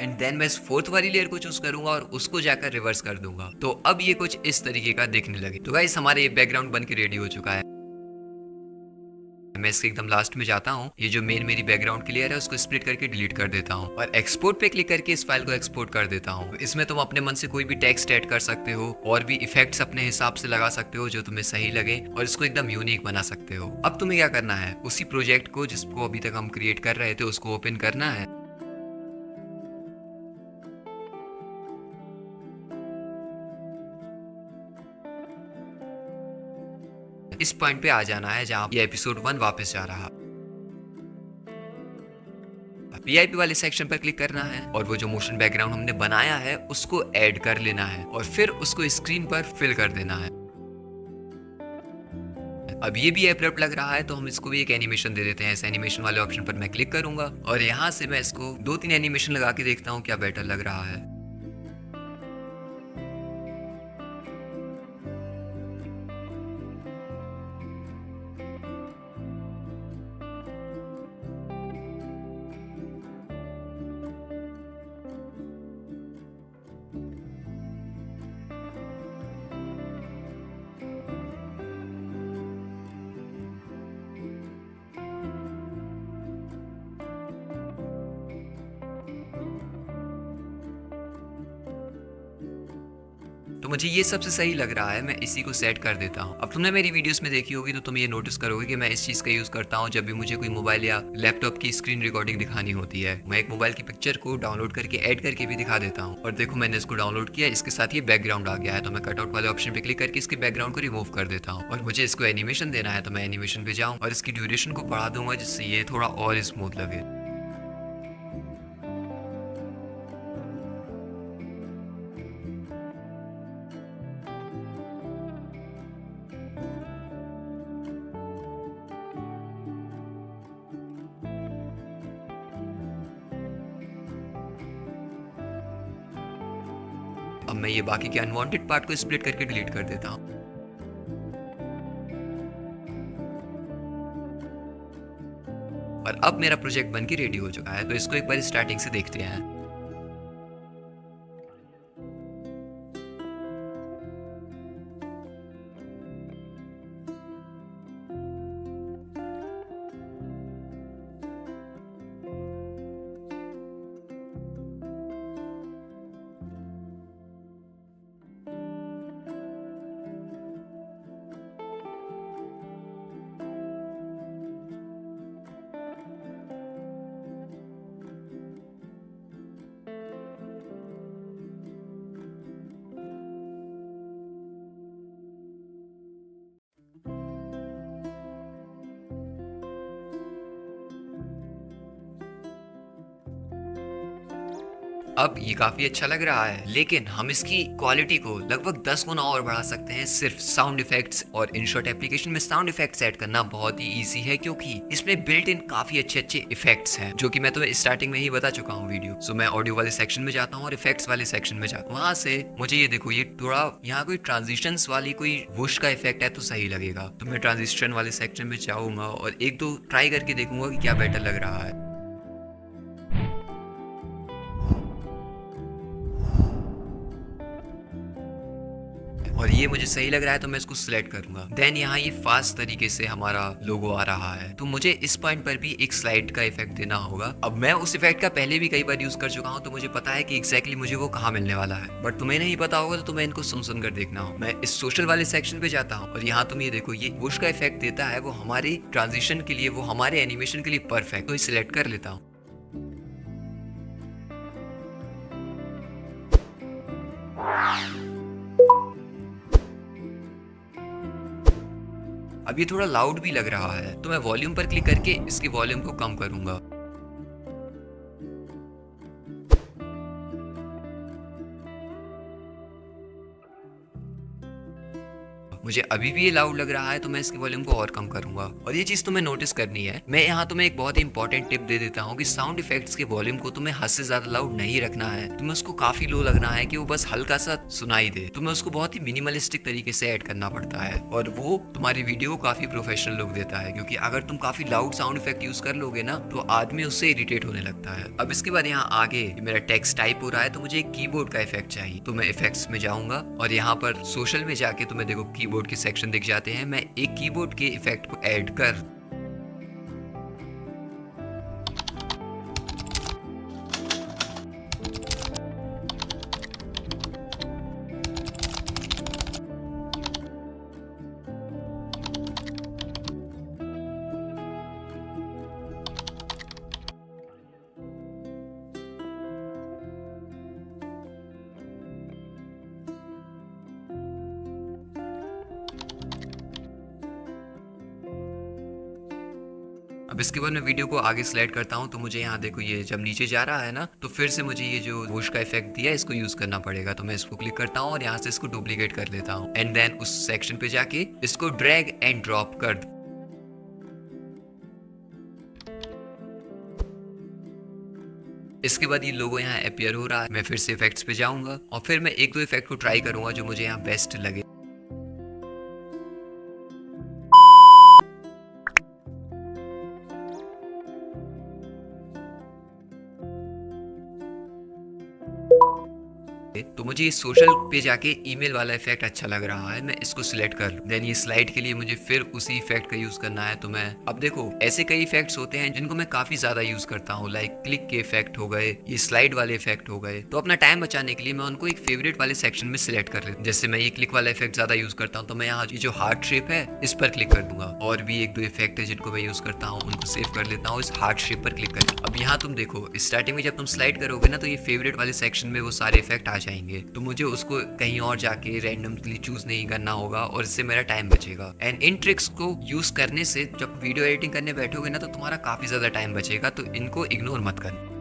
एंड एंड देन मैं इस फोर्थ वाली लेयर को चूज करूंगा और उसको जाकर रिवर्स कर दूंगा। तो अब ये कुछ इस तरीके का दिखने लगे। तो गाइस हमारा ये बैकग्राउंड बन के रेडी हो चुका है। मैं इसके एकदम लास्ट में जाता हूँ, ये जो मेरी बैकग्राउंड की लेयर है उसको स्प्लिट करके डिलीट कर देता हूँ और एक्सपोर्ट पे क्लिक करके इस फाइल को एक्सपोर्ट कर देता हूँ। इसमें तुम अपने मन से कोई भी टेक्स्ट ऐड कर सकते हो और भी इफेक्ट्स अपने हिसाब से लगा सकते हो जो तुम्हें सही लगे और इसको एकदम यूनिक बना सकते हो। अब तुम्हें क्या करना है, उसी प्रोजेक्ट को जिसको अभी तक हम क्रिएट कर रहे थे उसको ओपन करना है। इस पॉइंट पे आ जाना है जहां ये एपिसोड 1 वापस जा रहा। वीआईपी वाले सेक्शन पर क्लिक करना है और वो जो मोशन बैकग्राउंड हमने बनाया है उसको ऐड कर लेना है और फिर उसको स्क्रीन पर फिल कर देना है। अब ये भी एब्रप्ट लग रहा है तो हम इसको भी एक एनिमेशन दे देते हैं। इस एनिमेशन वाले ऑप्शन पर मैं क्लिक करूंगा और यहाँ से मैं इसको 2-3 एनिमेशन लगा के देखता हूँ क्या बेटर लग रहा है। तो मुझे ये सबसे सही लग रहा है, मैं इसी को सेट कर देता हूँ। अब तुमने मेरी वीडियोस में देखी होगी तो तुम ये नोटिस करोगे कि मैं इस चीज का यूज करता हूँ जब भी मुझे कोई मोबाइल या लैपटॉप की स्क्रीन रिकॉर्डिंग दिखानी होती है। मैं एक मोबाइल की पिक्चर को डाउनलोड करके ऐड करके भी दिखा देता हूँ। और देखो मैंने इसको डाउनलोड किया, इसके साथ ये बैकग्राउंड आ गया है। तो मैं कटआउट वाले ऑप्शन पे क्लिक करके इसके बैकग्राउंड को रिमूव कर देता हूँ और मुझे इसको एनिमेशन देना है तो मैं एनिमेशन पे जाऊँ और इसकी ड्यूरेशन को बढ़ा दूंगा जिससे ये थोड़ा और स्मूथ लगे। अब मैं ये बाकी के अनवांटेड पार्ट को स्प्लिट करके डिलीट कर देता हूँ। और अब मेरा प्रोजेक्ट बनके रेडी हो चुका है तो इसको एक बार स्टार्टिंग से देखते हैं। अब ये काफी अच्छा लग रहा है, लेकिन हम इसकी क्वालिटी को लगभग 10 गुना और बढ़ा सकते हैं सिर्फ साउंड इफेक्ट्स। और InShot एप्लीकेशन में साउंड इफेक्ट्स ऐड करना बहुत ही इजी है क्योंकि इसमें बिल्ट इन काफी अच्छे इफेक्ट्स हैं जो कि मैं तुम्हें स्टार्टिंग में ही बता चुका हूँ वीडियो। सो मैं ऑडियो वाले सेक्शन में जाता हूँ और इफेक्ट्स वाले सेक्शन में जाता हूँ। वहां से मुझे ये देखो, ये थोड़ा यहाँ कोई ट्रांजिशंस वाली कोई वुश का इफेक्ट है तो सही लगेगा। तो मैं ट्रांजिशन वाले सेक्शन में जाऊंगा और एक दो ट्राई करके देखूंगा कि क्या बेटर लग रहा है। और ये मुझे सही लग रहा है तो मैं इसको सिलेक्ट करूंगा। देन यहाँ ये फास्ट तरीके से हमारा लोगो आ रहा है तो मुझे इस पॉइंट पर भी एक स्लाइड का इफेक्ट देना होगा। अब मैं उस इफेक्ट का पहले भी कई बार यूज कर चुका हूँ तो मुझे पता है कि एग्जैक्टली मुझे वो कहाँ मिलने वाला है, बट तुम्हें नहीं पता होगा तो तुम्हें इनको सुन कर देखना हो। मैं इस सोशल वाले सेक्शन पे जाता हूँ और यहाँ तुम ये देखो, ये वुश का इफेक्ट देता है, वो हमारी ट्रांजिशन के लिए, वो हमारे एनिमेशन के लिए परफेक्ट। तो सिलेक्ट कर लेता हूँ। अब ये थोड़ा लाउड भी लग रहा है तो मैं वॉल्यूम पर क्लिक करके इसके वॉल्यूम को कम करूंगा। मुझे अभी भी ये लाउड लग रहा है तो मैं इसके वॉल्यूम को और कम करूंगा। और ये चीज तुम्हें नोटिस करनी है, मैं यहाँ तुम्हें एक बहुत ही इंपॉर्टेंट टिप दे देता हूँ कि साउंड इफेक्ट्स के वॉल्यूम को तुम्हें हद से ज्यादा लाउड नहीं रखना है। तुम्हें उसको काफी लो लगना है कि वो बस हल्का सा सुनाई दे। तुम्हें उसको बहुत ही मिनिमलिस्टिक तरीके से ऐड करना पड़ता है और वो तुम्हारी वीडियो को काफी प्रोफेशनल लुक देता है, क्योंकि अगर तुम काफी लाउड साउंड इफेक्ट यूज कर लोगे ना तो आदमी उससे इरिटेट होने लगता है। अब इसके बाद यहाँ आगे मेरा टेक्स्ट टाइप हो रहा है तो मुझे एक कीबोर्ड का इफेक्ट चाहिए। तो मैं इफेक्ट्स में जाऊंगा और यहाँ पर सोशल में जाके तुम्हें देखो कीबोर्ड के सेक्शन दिख जाते हैं। मैं एक कीबोर्ड के इफेक्ट को ऐड कर अब इसके बाद मैं वीडियो को आगे स्लाइड करता हूँ तो मुझे यहाँ देखो ये जब नीचे जा रहा है ना तो फिर से मुझे ये जो वोश का इफेक्ट दिया इसको यूज करना पड़ेगा। तो मैं इसको क्लिक करता हूँ और यहाँ से इसको डुप्लीकेट कर लेता हूँ एंड देन उस सेक्शन पे जाके इसको ड्रैग एंड ड्रॉप कर दूं। इसके बाद ये लोगो यहाँ अपीयर हो रहा है। मैं फिर से इफेक्ट्स पे जाऊंगा और फिर मैं एक दो इफेक्ट को ट्राई करूंगा जो मुझे यहाँ बेस्ट लगे। तो मुझे ये सोशल पे जाके ईमेल वाला इफेक्ट अच्छा लग रहा है, मैं इसको सिलेक्ट कर लूं। देन ये स्लाइड के लिए मुझे फिर उसी इफेक्ट का यूज करना है। तो मैं अब देखो ऐसे कई इफेक्ट्स होते हैं जिनको मैं काफी ज्यादा यूज करता हूँ, लाइक क्लिक के इफेक्ट हो गए, ये स्लाइड वाले इफेक्ट हो गए। तो अपना टाइम बचाने के लिए मैं उनको एक फेवरेट वाले सेक्शन में सिलेक्ट कर लेता हूँ। जैसे मैं ये क्लिक वाला इफेक्ट ज्यादा यूज करता हूँ तो मैं यहाँ जो हार्ट शेप है इस पर क्लिक कर दूंगा। और भी एक दो इफेक्ट है जिनको मैं यूज करता हूँ, उनको सेव कर लेता हूँ, इस हार्ट शेप पर क्लिक कर। अब यहाँ तुम देखो स्टार्टिंग में जब तुम स्लाइड करोगे ना तो ये फेवरेट वाले सेक्शन में वो सारे इफेक्ट आ जाएंगे। तो मुझे उसको कहीं और जाके रैंडमली चूज नहीं करना होगा और इससे मेरा टाइम बचेगा। एंड इन ट्रिक्स को यूज करने से जब वीडियो एडिटिंग करने बैठोगे ना तो तुम्हारा काफी ज्यादा टाइम बचेगा, तो इनको इग्नोर मत करना।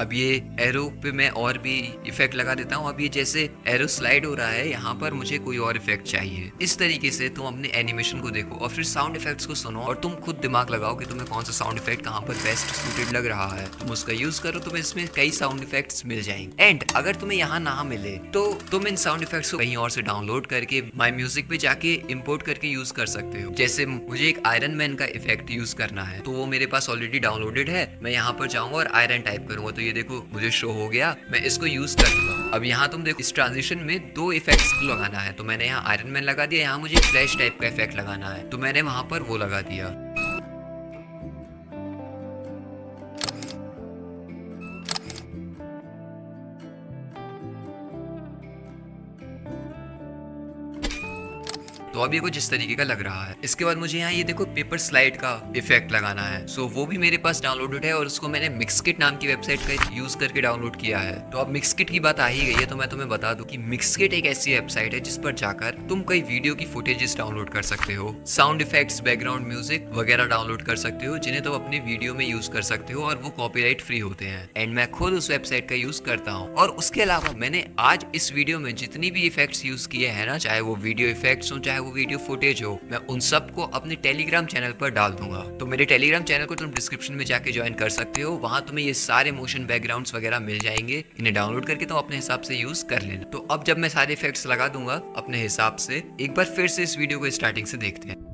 अब ये एरो पे मैं और भी इफेक्ट लगा देता हूँ। अब ये जैसे एरो स्लाइड हो रहा है यहाँ पर मुझे कोई और इफेक्ट चाहिए। इस तरीके से तुम अपने एनिमेशन को देखो और फिर साउंड इफेक्ट्स को सुनो और तुम खुद दिमाग लगाओ कि तुम्हें कौन सा साउंड इफेक्ट कहाँ पर बेस्ट सूटेड लग रहा है, तुम उसका यूज करो। तुम्हें इसमें कई साउंड इफेक्ट्स मिल जाएंगे। एंड अगर तुम्हें यहाँ ना मिले तो तुम इन साउंड इफेक्ट्स को कहीं और से डाउनलोड करके माई म्यूजिक पे जाके इम्पोर्ट करके यूज कर सकते हो। जैसे मुझे एक आयरन मैन का इफेक्ट यूज करना है तो वो मेरे पास ऑलरेडी डाउनलोडेड है। मैं यहाँ पर जाऊंगा और आयरन टाइप करूंगा तो ये देखो मुझे शो हो गया, मैं इसको यूज कर लूंगा। अब यहाँ तुम देखो इस ट्रांजिशन में दो इफेक्ट्स लगाना है तो मैंने यहाँ आयरन मैन लगा दिया, यहाँ मुझे फ्लैश टाइप का इफेक्ट लगाना है तो मैंने वहां पर वो लगा दिया। तो अब ये कुछ इस तरीके का लग रहा है। इसके बाद मुझे यहाँ ये देखो पेपर स्लाइड का इफेक्ट लगाना है। सो वो भी मेरे पास डाउनलोडेड है और उसको मैंने मिक्सकिट नाम की वेबसाइट का यूज करके डाउनलोड किया है। तो अब मिक्सकिट की बात आ ही गई है तो मैं तुम्हें बता दूं कि मिक्सकिट एक ऐसी वेबसाइट है जिस पर जाकर तुम कई वीडियो की फुटेजेस डाउनलोड कर सकते हो, साउंड इफेक्ट्स, बैकग्राउंड म्यूजिक वगैरह डाउनलोड कर सकते हो जिन्हें तुम अपनी वीडियो में यूज कर सकते हो और वो कॉपीराइट फ्री होते हैं। एंड मैं खुद उस वेबसाइट का यूज करता हूँ। और उसके अलावा मैंने आज इस वीडियो में जितनी भी इफेक्ट्स यूज किए हैं ना, चाहे वो वीडियो इफेक्ट्स हो चाहे वो वीडियो फुटेज हो, मैं उन सब को अपने टेलीग्राम चैनल पर डाल दूंगा। तो मेरे टेलीग्राम चैनल को तुम डिस्क्रिप्शन में जाके ज्वाइन कर सकते हो। वहां तुम्हें ये सारे मोशन बैकग्राउंड्स वगैरह मिल जाएंगे। इन्हें डाउनलोड करके तुम अपने हिसाब से यूज कर लेना। तो अब जब मैं सारे इफेक्ट्स लगा दूंगा अपने हिसाब से, एक बार फिर से इस वीडियो को स्टार्टिंग से देखते हैं।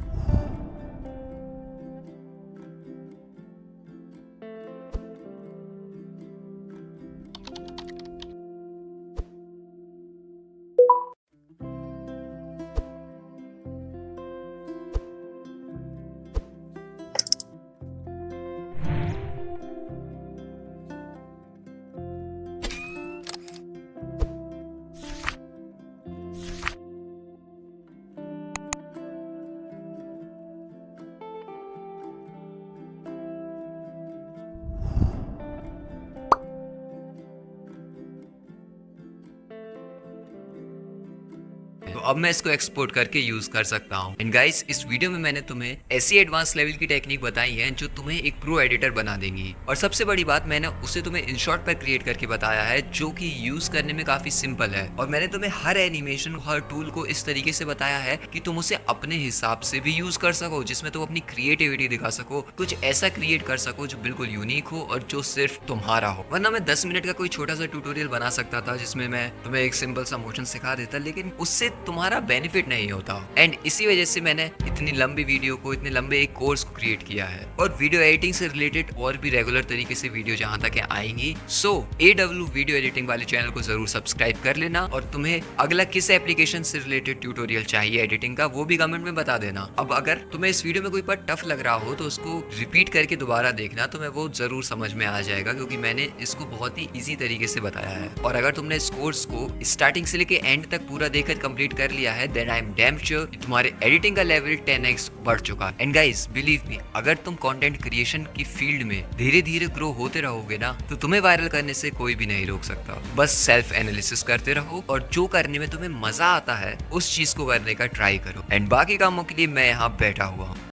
अब मैं इसको एक्सपोर्ट करके यूज कर सकता हूँ। एंड गाइस, इस वीडियो में मैंने तुम्हें ऐसी एडवांस लेवल की टेक्निक बताई है जो तुम्हें एक प्रो एडिटर बना देंगी। और सबसे बड़ी बात, मैंने उसे तुम्हें InShot पर क्रिएट करके बताया है जो कि यूज करने में काफी सिंपल है। और मैंने तुम्हें हर एनिमेशन, हर टूल को इस तरीके से बताया है कि तुम उसे अपने हिसाब से भी यूज कर सको, जिसमें तुम अपनी क्रिएटिविटी दिखा सको, कुछ ऐसा क्रिएट कर सको जो बिल्कुल यूनिक हो और जो सिर्फ तुम्हारा हो। वरना मैं 10 मिनट का कोई छोटा सा ट्यूटोरियल बना सकता था जिसमें मैं तुम्हें एक सिंपल सा मोशन सिखा देता, लेकिन उससे तुम्हारा बेनिफिट नहीं होता। एंड इसी वजह से मैंने इतनी लंबी वीडियो को, इतने लंबे एक कोर्स को क्रिएट किया है। और वीडियो एडिटिंग से रिलेटेड और भी रेगुलर तरीके से वीडियो जहां तक आएंगी। सो AW वीडियो एडिटिंग वाले चैनल को जरूर सब्सक्राइब कर लेना। और तुम्हें अगला किस एप्लीकेशन से रिलेटेड ट्यूटोरियल चाहिए एडिटिंग का, वो भी कमेंट में बता देना। अब अगर तुम्हें इस वीडियो में कोई पार्ट टफ लग रहा हो तो उसको रिपीट करके दोबारा देखना, तुम्हें वो जरूर समझ में आ जाएगा, क्योंकि मैंने इसको बहुत ही इजी तरीके से बताया है। और अगर तुमने इस कोर्स को स्टार्टिंग से लेके एंड तक पूरा देखकर कंप्लीट कर लिया है, then I am damn sure तुम्हारे एडिटिंग का लेवल 10x बढ़ चुका। एंड गाइस, बिलीव मी, अगर तुम कंटेंट क्रिएशन की फील्ड में धीरे धीरे ग्रो होते रहोगे ना, तो तुम्हें वायरल करने से कोई भी नहीं रोक सकता। बस सेल्फ एनालिसिस करते रहो और जो करने में तुम्हें मजा आता है उस चीज को करने का ट्राई करो। एंड बाकी कामों के लिए मैं यहाँ बैठा हुआ हूँ।